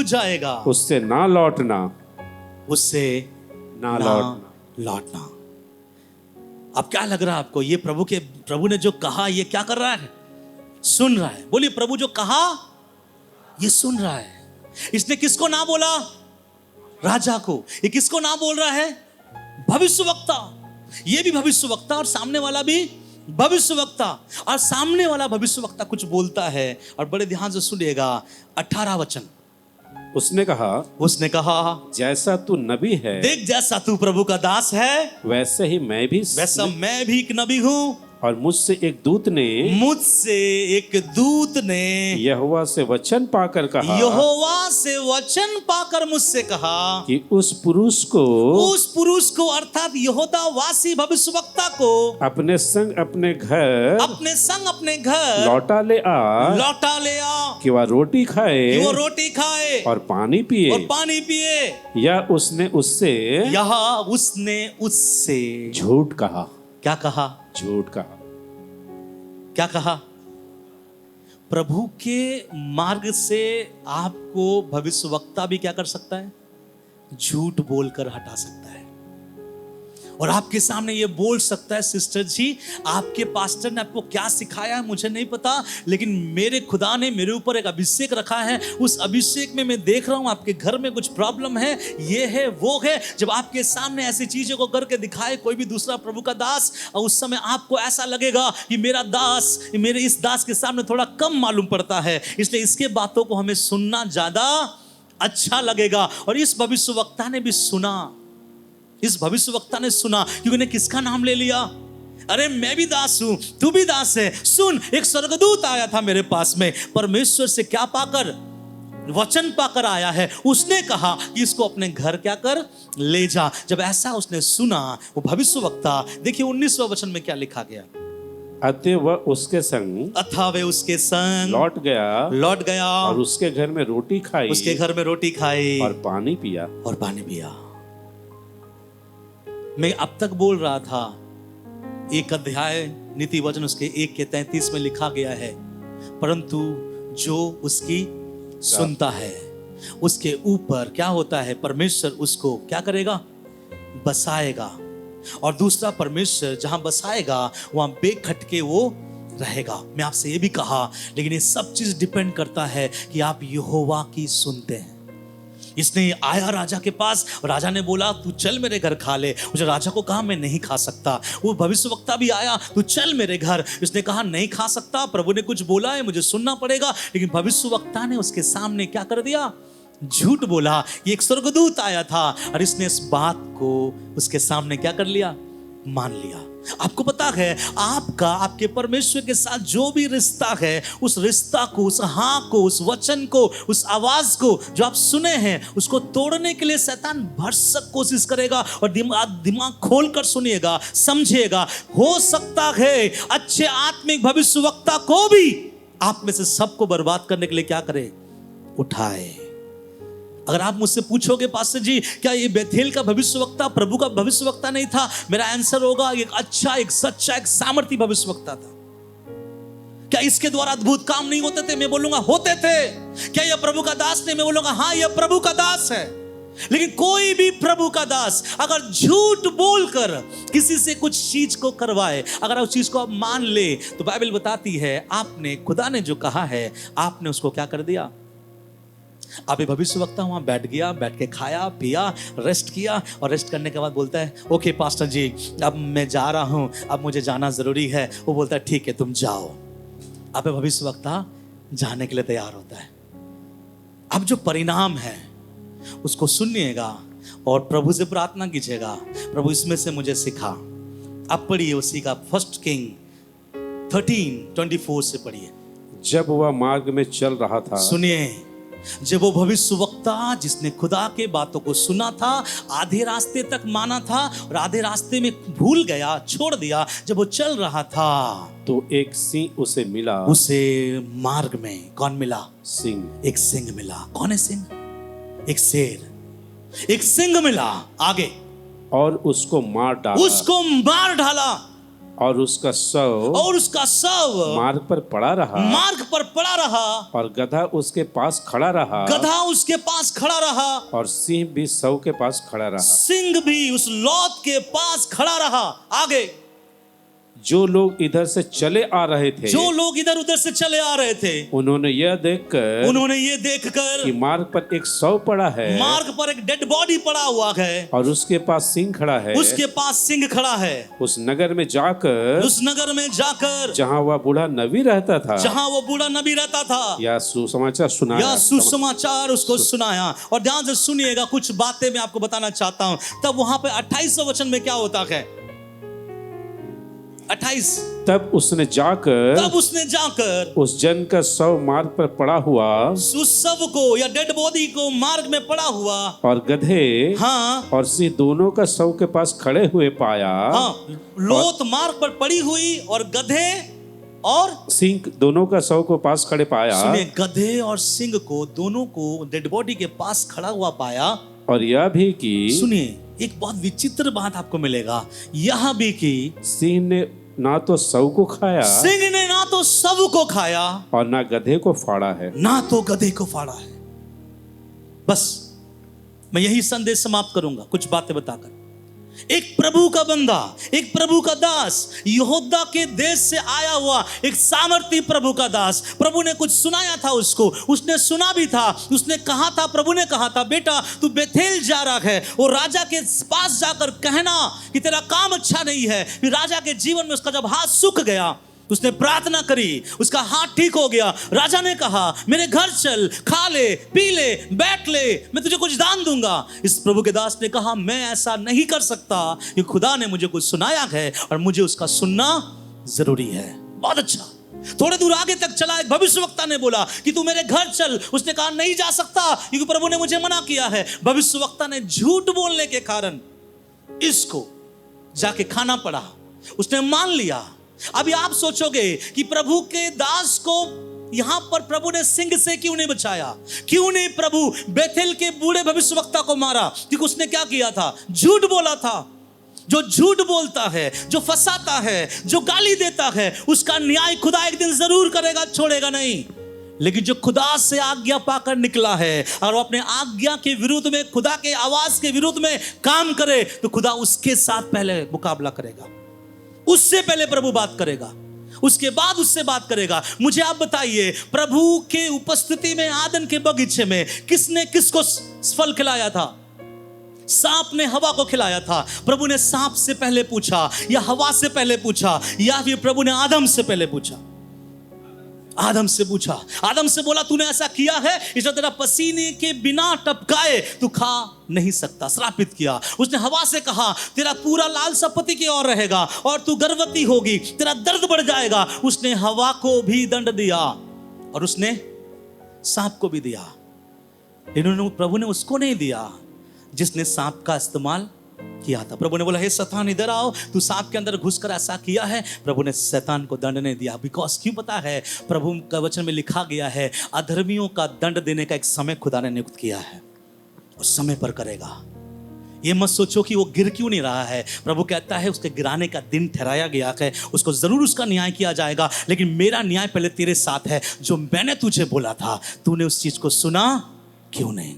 जाएगा उससे ना लौटना। अब क्या लग रहा है आपको? ये प्रभु ने जो कहा ये क्या कर रहा है? सुन रहा है। बोलिए प्रभु जो कहा ये सुन रहा है। इसने किसको ना बोला? राजा को। ये किसको ना बोल रहा है? भविष्यवक्ता। ये भी भविष्यवक्ता और सामने वाला भी भविष्यवक्ता। और सामने वाला भविष्यवक्ता कुछ बोलता है और बड़े ध्यान से सुनिएगा 18 वचन। उसने कहा जैसा तू नबी है, देख जैसा तू प्रभु का दास है वैसा मैं भी एक नबी हूँ। और मुझसे एक दूत ने यहोवा से वचन पाकर कहा, यहोवा से वचन पाकर मुझसे कहा कि उस पुरुष को अर्थात यहूदा वासी भविष्यवक्ता को अपने संग अपने घर लौटा ले आ कि वह रोटी खाए और पानी पिए। या उसने उससे झूठ कहा। क्या कहा? झूठ कहा। क्या कहा? प्रभु के मार्ग से आपको भविष्यवक्ता भी क्या कर सकता है? झूठ बोलकर हटा सकता है। और आपके सामने ये बोल सकता है, सिस्टर जी आपके पास्टर ने आपको क्या सिखाया है मुझे नहीं पता, लेकिन मेरे खुदा ने मेरे ऊपर एक अभिषेक रखा है। उस अभिषेक में मैं देख रहा हूं आपके घर में कुछ प्रॉब्लम है, ये है वो है। जब आपके सामने ऐसी चीजों को करके दिखाए कोई भी दूसरा प्रभु का दास, और उस समय आपको ऐसा लगेगा कि मेरे इस दास के सामने थोड़ा कम मालूम पड़ता है, इसलिए इसके बातों को हमें सुनना ज्यादा अच्छा लगेगा। और इस भविष्यवक्ता ने भी सुना, क्योंकि ने किसका नाम ले लिया? अरे मैं भी दास हूं, तू भी दास है। सुन, एक स्वर्गदूत आया था मेरे पास में, परमेश्वर से क्या पाकर? वचन पाकर आया है। उसने कहा कि इसको अपने घर क्या कर, ले जा। जब ऐसा उसने सुना, वो भविष्यवक्ता, देखिए 19वां वचन में क्या लिखा गया? अतः वह उसके संग लौट गया और उसके घर में रोटी खाई और पानी पिया। मैं अब तक बोल रहा था, एक अध्याय नीति वचन उसके 1 के 33 में लिखा गया है, परंतु जो उसकी सुनता है उसके ऊपर क्या होता है? परमेश्वर उसको क्या करेगा? बसाएगा। और दूसरा, परमेश्वर जहां बसाएगा वहां बेखटके वो रहेगा। मैं आपसे ये भी कहा, लेकिन ये सब चीज डिपेंड करता है कि आप यहोवा की सुनते हैं। इसने आया राजा के पास, राजा ने बोला तू चल मेरे घर खा ले। उसने राजा को कहा मैं नहीं खा सकता। वो भविष्यवक्ता भी आया, तू चल मेरे घर। उसने कहा नहीं खा सकता, प्रभु ने कुछ बोला है, मुझे सुनना पड़ेगा। लेकिन भविष्यवक्ता ने उसके सामने क्या कर दिया? झूठ बोला। ये एक स्वर्गदूत आया था और इसने इस बात को उसके सामने क्या कर लिया? मान लिया। आपको पता है, आपके परमेश्वर के साथ जो भी रिश्ता है, उस रिश्ता को, उस हाँ को, उस वचन को, उस आवाज को जो आप सुने हैं, उसको तोड़ने के लिए शैतान भरसक कोशिश करेगा। और दिमाग खोलकर सुनिएगा, समझिएगा। हो सकता है अच्छे आत्मिक भविष्यवक्ता को भी आप में से सबको बर्बाद करने के लिए क्या करे? उठाए। अगर आप मुझसे पूछोगे पास्टर जी क्या ये बेथेल का भविष्यवक्ता प्रभु का भविष्यवक्ता नहीं था, मेरा आंसर होगा एक अच्छा, एक सच्चा, एक सामर्थी भविष्यवक्ता था। क्या इसके द्वारा अद्भुत काम नहीं होते थे? मैं बोलूंगा होते थे। क्या यह प्रभु का दास नहीं? मैं बोलूंगा हाँ, यह प्रभु का दास है। लेकिन कोई भी प्रभु का दास अगर झूठ बोलकर किसी से कुछ चीज को करवाए, अगर उस चीज को आप मान ले, तो बाइबल बताती है आपने, खुदा ने जो कहा है आपने उसको क्या कर दिया? आप भविष्यवक्ता वहां बैठ के खाया पिया, रेस्ट किया, और रेस्ट करने के बाद बोलता है ओके पास्टर जी अब मैं जा रहा हूं, अब मुझे जाना जरूरी है। वो बोलता है ठीक है तुम जाओ। आप भविष्यवक्ता जाने के लिए तैयार होता है। अब जो परिणाम है उसको सुनिएगा और प्रभु से प्रार्थना कीजिएगा, प्रभु इसमें से मुझे सिखा। अब पढ़िए उसी का 1 किंग 13:24 से पढ़िए। जब वह मार्ग में चल रहा था, सुनिए, जब वो भविष्यवक्ता जिसने खुदा के बातों को सुना था, आधे रास्ते तक माना था और आधे रास्ते में भूल गया, छोड़ दिया, जब वो चल रहा था तो एक सिंह उसे मिला। उसे मार्ग में कौन मिला? सिंह। एक सिंह मिला। कौन है सिंह? एक शेर। एक सिंह मिला आगे, और उसको मार डाला और उसका शव मार्ग पर पड़ा रहा और गधा उसके पास खड़ा रहा और सिंह भी शव के पास खड़ा रहा। सिंह भी उस लौत के पास खड़ा रहा। आगे, जो लोग इधर से चले आ रहे थे, जो लोग इधर उधर से चले आ रहे थे, उन्होंने ये देखकर कि मार्ग पर एक शव पड़ा है, मार्ग पर एक डेड बॉडी पड़ा हुआ है और उसके पास सिंह खड़ा है, उस नगर में जाकर जहाँ वह बूढ़ा नबी रहता था, या सुसमाचार उसको सुनाया। और ध्यान से सुनिएगा, कुछ बातें मैं आपको बताना चाहता हूँ। तब वहां पे 28वें वचन में क्या होता है? 28। तब उसने जाकर उस जन का शव मार्ग पर पड़ा हुआ, उस शव को या डेड बॉडी को मार्ग में पड़ा हुआ और गधे हाँ और सिंह दोनों का शव के पास खड़े हुए पाया। हाँ, लोथ मार्ग पर पड़ी हुई और गधे और सिंह दोनों का शव को पास खड़े पाया। सुनिए, गधे और सिंह को दोनों को डेड बॉडी के पास खड़ा हुआ पाया। और यह भी कि सुनिए, एक बहुत विचित्र बात आपको मिलेगा, यह भी कि सिंह ने ना तो शव को खाया, सिंह ने ना तो शव को खाया और ना गधे को फाड़ा है, ना तो गधे को फाड़ा है। बस मैं यही संदेश समाप्त करूंगा कुछ बातें बताकर। एक प्रभु का बंदा, एक प्रभु का दास, यहूदा के देश से आया हुआ एक सामर्थी प्रभु का दास, प्रभु ने कुछ सुनाया था उसको, उसने सुना भी था, उसने कहा था, प्रभु ने कहा था, बेटा तू बेथेल जा रहा है और राजा के पास जाकर कहना कि तेरा काम अच्छा नहीं है। फिर राजा के जीवन में उसका जब हाथ सूख गया, उसने प्रार्थना करी, उसका हाथ ठीक हो गया। राजा ने कहा मेरे घर चल, खा ले, पी ले, बैठ ले, मैं तुझे कुछ दान दूंगा। इस प्रभु के दास ने कहा मैं ऐसा नहीं कर सकता, कि खुदा ने मुझे कुछ सुनाया है और मुझे उसका सुनना जरूरी है। बहुत अच्छा। थोड़े दूर आगे तक चला, एक भविष्यवक्ता ने बोला कि तू मेरे घर चल। उसने कहा नहीं जा सकता, क्योंकि प्रभु ने मुझे मना किया है। भविष्यवक्ता ने झूठ बोलने के कारण इसको जाके खाना पड़ा, उसने मान लिया। अभी आप सोचोगे कि प्रभु के दास को यहां पर प्रभु ने सिंह से क्यों नहीं बचाया, क्यों नहीं प्रभु बेथेल के बूढ़े भविष्यवक्ता को मारा? क्योंकि उसने क्या किया था? झूठ बोला था। जो झूठ बोलता है, जो फंसाता है, जो गाली देता है, उसका न्याय खुदा एक दिन जरूर करेगा, छोड़ेगा नहीं। लेकिन जो खुदा से आज्ञा पाकर निकला है और वो अपने आज्ञा के विरुद्ध में, खुदा के आवाज के विरुद्ध में काम करे, तो खुदा उसके साथ पहले मुकाबला करेगा, उससे पहले प्रभु बात करेगा, उसके बाद उससे बात करेगा। मुझे आप बताइए, प्रभु के उपस्थिति में आदन के बगीचे में किसने किसको फल खिलाया था? सांप ने हवा को खिलाया था। प्रभु ने सांप से पहले पूछा या हवा से पहले पूछा, या फिर प्रभु ने आदम से पहले पूछा? आदम से पूछा। आदम से बोला तूने ऐसा किया है, इसलिए तेरा पसीने के बिना टपकाए तू खा नहीं सकता, श्रापित किया। उसने हवा से कहा तेरा पूरा लाल सा पति की ओर रहेगा और तू गर्भवती होगी, तेरा दर्द बढ़ जाएगा। उसने हवा को भी दंड दिया और उसने सांप को भी दिया। इन्होंने, प्रभु ने उसको नहीं दिया जिसने सांप का इस्तेमाल किया था। प्रभु ने बोला हे शैतान इधर आओ, तू सांप के अंदर घुसकर ऐसा किया है। प्रभु ने शैतान को दंड नहीं दिया। बिकॉज क्यों पता है? प्रभु का वचन में लिखा गया है अधर्मियों का दंड देने का एक समय खुदा ने नियुक्त किया है और समय पर करेगा। ये मत सोचो कि वो गिर क्यों नहीं रहा है। प्रभु कहता है उसके गिराने का दिन ठहराया गया है, उसको जरूर उसका न्याय किया जाएगा, लेकिन मेरा न्याय पहले तेरे साथ है। जो मैंने तुझे बोला था तूने उस चीज को सुना क्यों नहीं?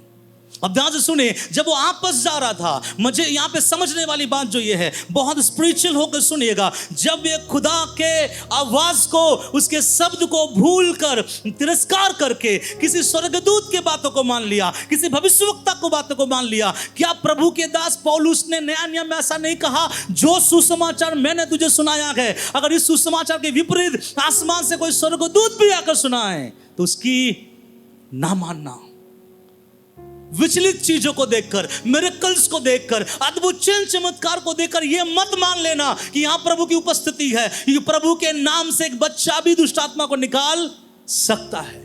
अब ध्यान से सुने, जब वो आपस जा रहा था, मुझे यहाँ पे समझने वाली बात जो ये है, बहुत स्पिरिचुअल होकर सुनिएगा। जब ये खुदा के आवाज को, उसके शब्द को भूल कर, तिरस्कार करके किसी स्वर्गदूत के बातों को मान लिया, किसी भविष्यवक्ता को बातों को मान लिया, क्या प्रभु के दास पौलुस ने नया नियम में ऐसा नहीं कहा जो सुसमाचार मैंने तुझे सुनाया है, अगर इस सुसमाचार के विपरीत आसमान से कोई स्वर्गदूत भी आकर सुनाए तो उसकी ना मानना। विचलित चीजों को देखकर, मिरेकल्स को देखकर, अद्भुत चिन्ह चमत्कार को देखकर ये मत मान लेना कि यहां प्रभु की उपस्थिति है। ये प्रभु के नाम से एक बच्चा भी दुष्ट आत्मा को निकाल सकता है।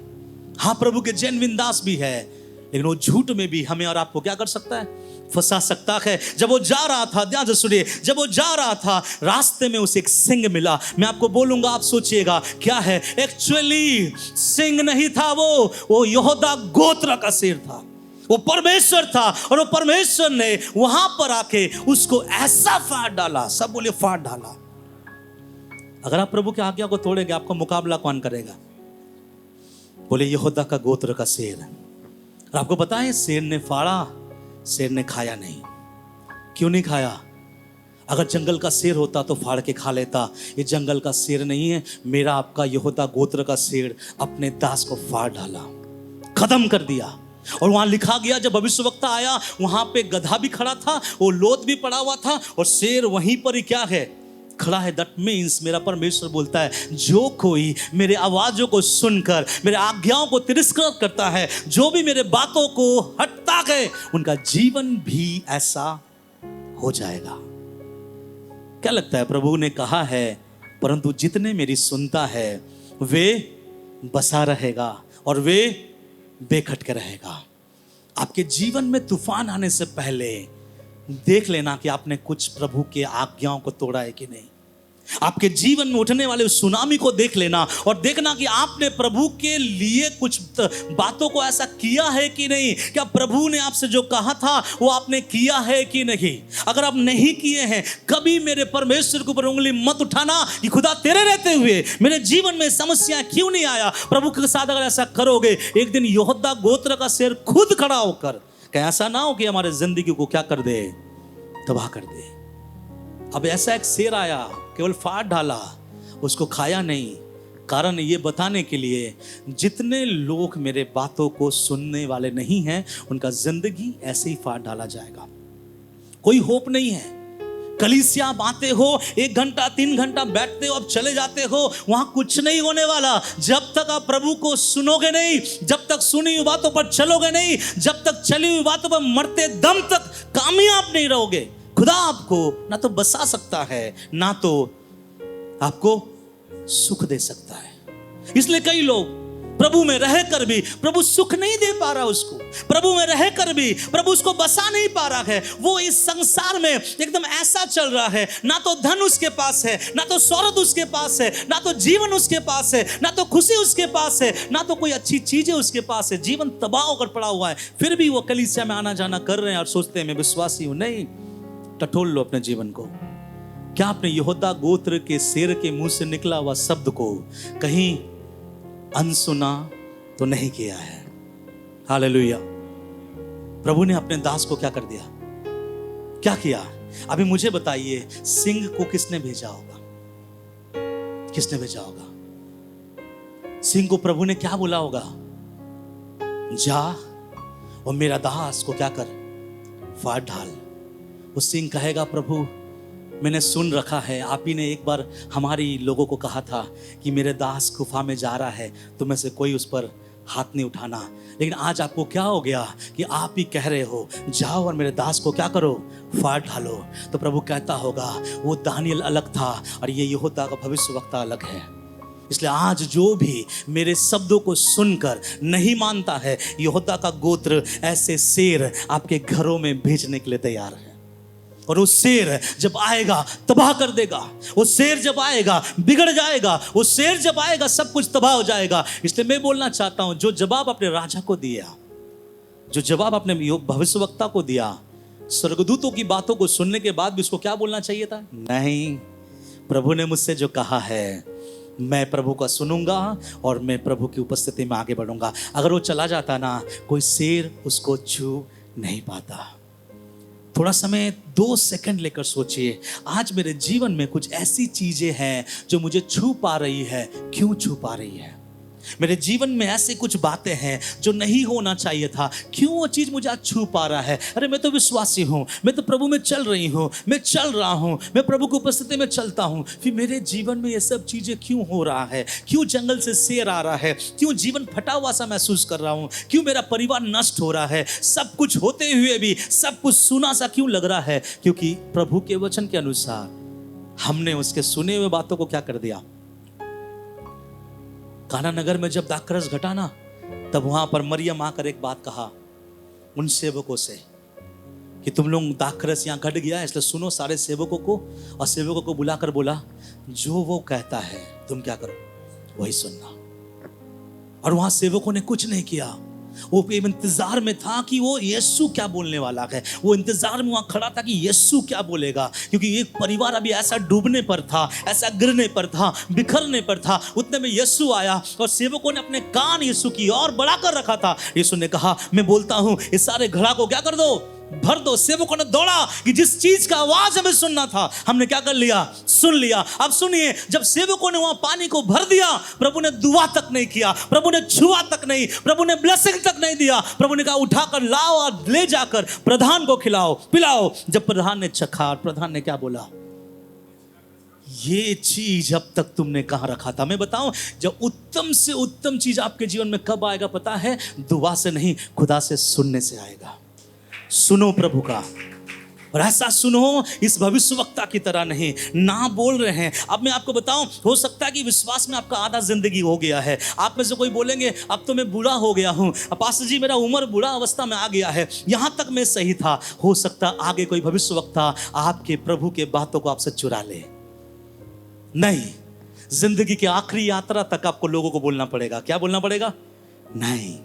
हाँ, प्रभु के जेन्युइन दास भी है, लेकिन वो झूठ में भी हमें और आपको क्या कर सकता है? फंसा सकता है। जब वो जा रहा था, ध्यान से सुनिए, जब वो जा रहा था रास्ते में उसे एक सिंह मिला। मैं आपको बोलूंगा, आप सोचिएगा क्या है। एक्चुअली सिंह नहीं था, वो यहूदा गोत्र का शेर था, वो परमेश्वर था। और वो परमेश्वर ने वहां पर आके उसको ऐसा फाड़ डाला, सब बोले फाड़ डाला। अगर आप प्रभु की आज्ञा को तोड़ेंगे, आपका मुकाबला कौन करेगा? बोले यहूदा का गोत्र का शेर। और आपको पता है शेर ने फाड़ा, शेर ने खाया नहीं। क्यों नहीं खाया? अगर जंगल का शेर होता तो फाड़ के खा लेता। ये जंगल का शेर नहीं है, मेरा आपका यहूदा गोत्र का शेर अपने दास को फाड़ डाला, खत्म कर दिया। और वहां लिखा गया, जब भविष्यवक्ता आया वहां पे गधा भी खड़ा था, वो लोथ भी पड़ा हुआ था, और शेर वहीं पर ही क्या है? खड़ा है। दैट मीन्स मेरा परमेश्वर बोलता है, जो कोई मेरे आवाजों को सुनकर मेरे आज्ञाओं को तिरस्कार करता है, जो भी मेरे बातों को हटता है, उनका जीवन भी ऐसा हो जाएगा। क्या लगता है? प्रभु ने कहा है परंतु जितने मेरी सुनता है वे बसा रहेगा और वे बेखटके रहेगा। आपके जीवन में तूफान आने से पहले देख लेना कि आपने कुछ प्रभु के आज्ञाओं को तोड़ा है कि नहीं। आपके जीवन में उठने वाले सुनामी को देख लेना और देखना कि आपने प्रभु के लिए कुछ बातों को ऐसा किया है कि नहीं। क्या प्रभु ने आपसे जो कहा था वो आपने किया है कि नहीं। अगर आप नहीं किए हैं, कभी मेरे परमेश्वर के ऊपर उंगली मत उठाना कि खुदा तेरे रहते हुए मेरे जीवन में समस्या क्यों नहीं आया। प्रभु के साथ अगर ऐसा करोगे, एक दिन यहूदा गोत्र का शेर खुद खड़ा होकर, कहीं ऐसा ना हो कि हमारे जिंदगी को क्या कर दे, तबाह कर दे। अब ऐसा एक शेर आया, केवल फाड़ डाला, उसको खाया नहीं। कारण ये बताने के लिए जितने लोग मेरे बातों को सुनने वाले नहीं हैं, उनका जिंदगी ऐसे ही फाड़ डाला जाएगा। कोई होप नहीं है। कलीसिया आप आते हो, 1 घंटा 3 घंटा बैठते हो, अब चले जाते हो, वहां कुछ नहीं होने वाला। जब तक आप प्रभु को सुनोगे नहीं, जब तक सुनी हुई बातों पर चलोगे नहीं, जब तक चली हुई बातों पर मरते दम तक कामयाब नहीं रहोगे। खुदा आपको ना तो बसा सकता है, ना तो आपको सुख दे सकता है। इसलिए कई लोग प्रभु में रहकर भी प्रभु सुख नहीं दे पा रहा उसको, प्रभु में रहकर भी प्रभु उसको बसा नहीं पा रहा है। वो इस संसार में एकदम ऐसा चल रहा है, ना तो धन उसके पास है, ना तो शौहरत उसके पास है, ना तो जीवन उसके पास है, ना तो खुशी उसके पास है, ना तो कोई अच्छी चीजें उसके पास है। जीवन तबाह होकर पड़ा हुआ है, फिर भी वो कलीसिया में आना जाना कर रहे हैं और सोचते हैं मैं विश्वासी हूं। नहीं, टटोल लो अपने जीवन को। क्या आपने यहूदा गोत्र के शेर के मुंह से निकला हुआ शब्द को कहीं अनसुना तो नहीं किया है। हालेलुया। प्रभु ने अपने दास को क्या कर दिया, क्या किया? अभी मुझे बताइए, सिंह को किसने भेजा होगा? किसने भेजा होगा? सिंह को प्रभु ने क्या बोला होगा? जा और मेरा दास को क्या कर, फाड़ डाल। वो सिंह कहेगा प्रभु मैंने सुन रखा है, आप ही ने एक बार हमारी लोगों को कहा था कि मेरे दास गुफा में जा रहा है, तुम में से कोई उस पर हाथ नहीं उठाना। लेकिन आज आपको क्या हो गया कि आप ही कह रहे हो जाओ और मेरे दास को क्या करो, फाड़ डालो। तो प्रभु कहता होगा वो दानियल अलग था और ये यहूदा का भविष्यवक्ता अलग है। इसलिए आज जो भी मेरे शब्दों को सुनकर नहीं मानता है, यहूदा का गोत्र ऐसे शेर आपके घरों में भेजने के लिए तैयार है। और वो शेर जब आएगा तबाह कर देगा। वो शेर जब आएगा बिगड़ जाएगा। वो शेर जब आएगा सब कुछ तबाह हो जाएगा। इसलिए मैं बोलना चाहता हूं, जो जवाब अपने राजा को दिया, जो जवाब अपने भविष्यवक्ता को दिया, स्वर्गदूतों की बातों को सुनने के बाद भी उसको क्या बोलना चाहिए था? नहीं, प्रभु ने मुझसे जो कहा है मैं प्रभु का सुनूंगा और मैं प्रभु की उपस्थिति में आगे बढ़ूंगा। अगर वो चला जाता ना, कोई शेर उसको छू नहीं पाता। थोड़ा समय 2 सेकंड लेकर सोचिए, आज मेरे जीवन में कुछ ऐसी चीजें हैं जो मुझे छू पा रही है। क्यों छू पा रही है? मेरे जीवन में ऐसे कुछ बातें हैं जो नहीं होना चाहिए था, क्यों वो चीज मुझे आज छू पा रहा है? अरे मैं तो विश्वासी हूं, मैं तो प्रभु में चल रही हूं, मैं चल रहा हूं, मैं प्रभु की उपस्थिति में चलता हूं, फिर मेरे जीवन में ये सब चीजें क्यों हो रहा है? क्यों जंगल से शेर आ रहा है? क्यों जीवन फटा हुआ सा महसूस कर रहा हूं? क्यों मेरा परिवार नष्ट हो रहा है? सब कुछ होते हुए भी सब कुछ सुना सा क्यों लग रहा है? क्योंकि प्रभु के वचन के अनुसार हमने उसके सुने हुए बातों को क्या कर दिया। काना नगर में जब दाखरस घटा ना, तब वहां पर मरियम आकर एक बात कहा उन सेवकों से कि तुम लोग दाखरस यहां घट गया है, इसलिए सुनो सारे सेवकों को। और सेवकों को बुलाकर बोला जो वो कहता है तुम क्या करो, वही सुनना। और वहां सेवकों ने कुछ नहीं किया। वो इंतजार में था कि वो यीशु क्या बोलने वाला है। वो इंतजार में वहां खड़ा था कि यीशु क्या बोलेगा, क्योंकि एक परिवार अभी ऐसा डूबने पर था, ऐसा गिरने पर था, बिखरने पर था। उतने में यीशु आया और सेवकों ने अपने कान यीशु की ओर बढ़ाकर रखा था। यीशु ने कहा मैं बोलता हूं इस सारे घड़ा को क्या कर दो, भर दो। सेवकों ने दौड़ा कि जिस चीज का आवाज हमें सुनना था हमने क्या कर लिया, सुन लिया। अब सुनिए, जब सेवकों ने वहां पानी को भर दिया, प्रभु ने दुआ तक नहीं किया, प्रभु ने छुआ तक नहीं, प्रभु ने ब्लेसिंग तक नहीं दिया। प्रभु ने कहा उठाकर लाओ और ले जाकर प्रधान को खिलाओ पिलाओ। जब प्रधान ने चखा, प्रधान ने क्या बोला, ये चीज अब तक तुमने कहां रखा था? मैं बताऊं, जब उत्तम से उत्तम चीज आपके जीवन में कब आएगा पता है? दुआ से नहीं, खुदा से सुनने से आएगा। सुनो प्रभु का, और ऐसा सुनो, इस भविष्यवक्ता की तरह नहीं, ना बोल रहे हैं। अब मैं आपको बताऊं, हो सकता है कि विश्वास में आपका आधा जिंदगी हो गया है। आप में से कोई बोलेंगे अब तो मैं बूढ़ा हो गया हूं, पास्टर जी मेरा उम्र बूढ़ा अवस्था में आ गया है, यहां तक मैं सही था। हो सकता आगे कोई भविष्यवक्ता आपके प्रभु के बातों को आपसे चुरा ले। नहीं, जिंदगी की आखिरी यात्रा तक आपको लोगों को बोलना पड़ेगा। क्या बोलना पड़ेगा? नहीं,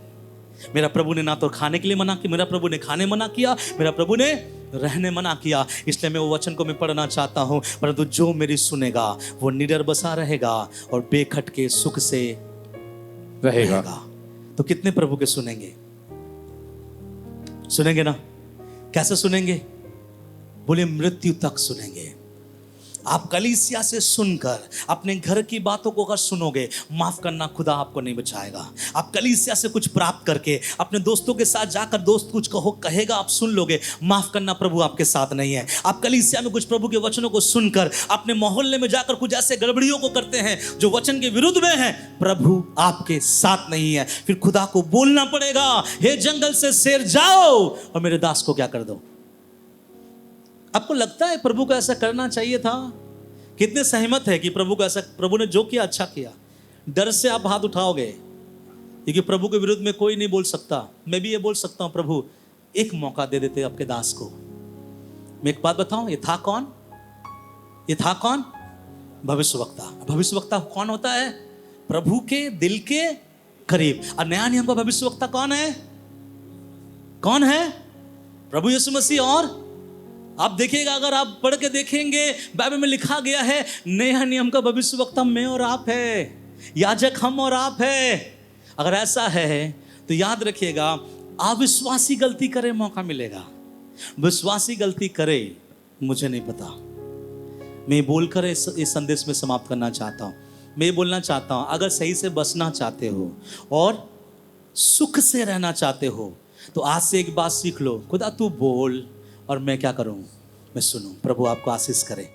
मेरा प्रभु ने ना तो खाने के लिए मना किया, मेरा प्रभु ने खाने मना किया, मेरा प्रभु ने रहने मना किया। इसलिए मैं वो वचन को मैं पढ़ना चाहता हूं, परंतु जो मेरी सुनेगा वो निडर बसा रहेगा और बेखट के सुख से रहेगा। तो कितने प्रभु के सुनेंगे? सुनेंगे ना? कैसे सुनेंगे? बोले मृत्यु तक सुनेंगे। आप कलीसिया से सुनकर अपने घर की बातों को अगर सुनोगे, माफ करना, खुदा आपको नहीं बचाएगा। आप कलीसिया से कुछ प्राप्त करके अपने दोस्तों के साथ जाकर दोस्त कुछ कहेगा, आप सुन लोगे, माफ करना, प्रभु आपके साथ नहीं है। आप कलीसिया में कुछ प्रभु के वचनों को सुनकर अपने मोहल्ले में जाकर कुछ ऐसे गड़बड़ियों को करते हैं जो वचन के विरुद्ध में है, प्रभु आपके साथ नहीं है। फिर खुदा को बोलना पड़ेगा, हे जंगल से शेर जाओ और मेरे दास को क्या कर दो। आपको लगता है प्रभु को ऐसा करना चाहिए था? कितने सहमत है कि प्रभु को ऐसा, प्रभु ने जो किया अच्छा किया? डर से आप हाथ उठाओगे, क्योंकि प्रभु के विरुद्ध में कोई नहीं बोल सकता। मैं भी ये बोल सकता हूं, प्रभु एक मौका दे देते आपके दास को। मैं एक बात बताऊं, ये था कौन? ये था कौन? भविष्यवक्ता। भविष्यवक्ता कौन होता है? प्रभु के दिल के करीब। और नया नियम का भविष्यवक्ता कौन है? कौन है? प्रभु यीशु मसीह। और आप देखिएगा, अगर आप पढ़ के देखेंगे, बाइबल में लिखा गया है नया नियम का भविष्यवक्ता मैं और आप है, याजक हम और आप है। अगर ऐसा है तो याद रखिएगा, अविश्वासी गलती करे मौका मिलेगा, विश्वासी गलती करे मुझे नहीं पता। मैं बोलकर इस संदेश में समाप्त करना चाहता हूं। मैं बोलना चाहता हूं, अगर सही से बसना चाहते हो और सुख से रहना चाहते हो तो आज से एक बात सीख लो, खुदा तू बोल और मैं क्या करूं? मैं सुनूं। प्रभु आपको आशीष करे।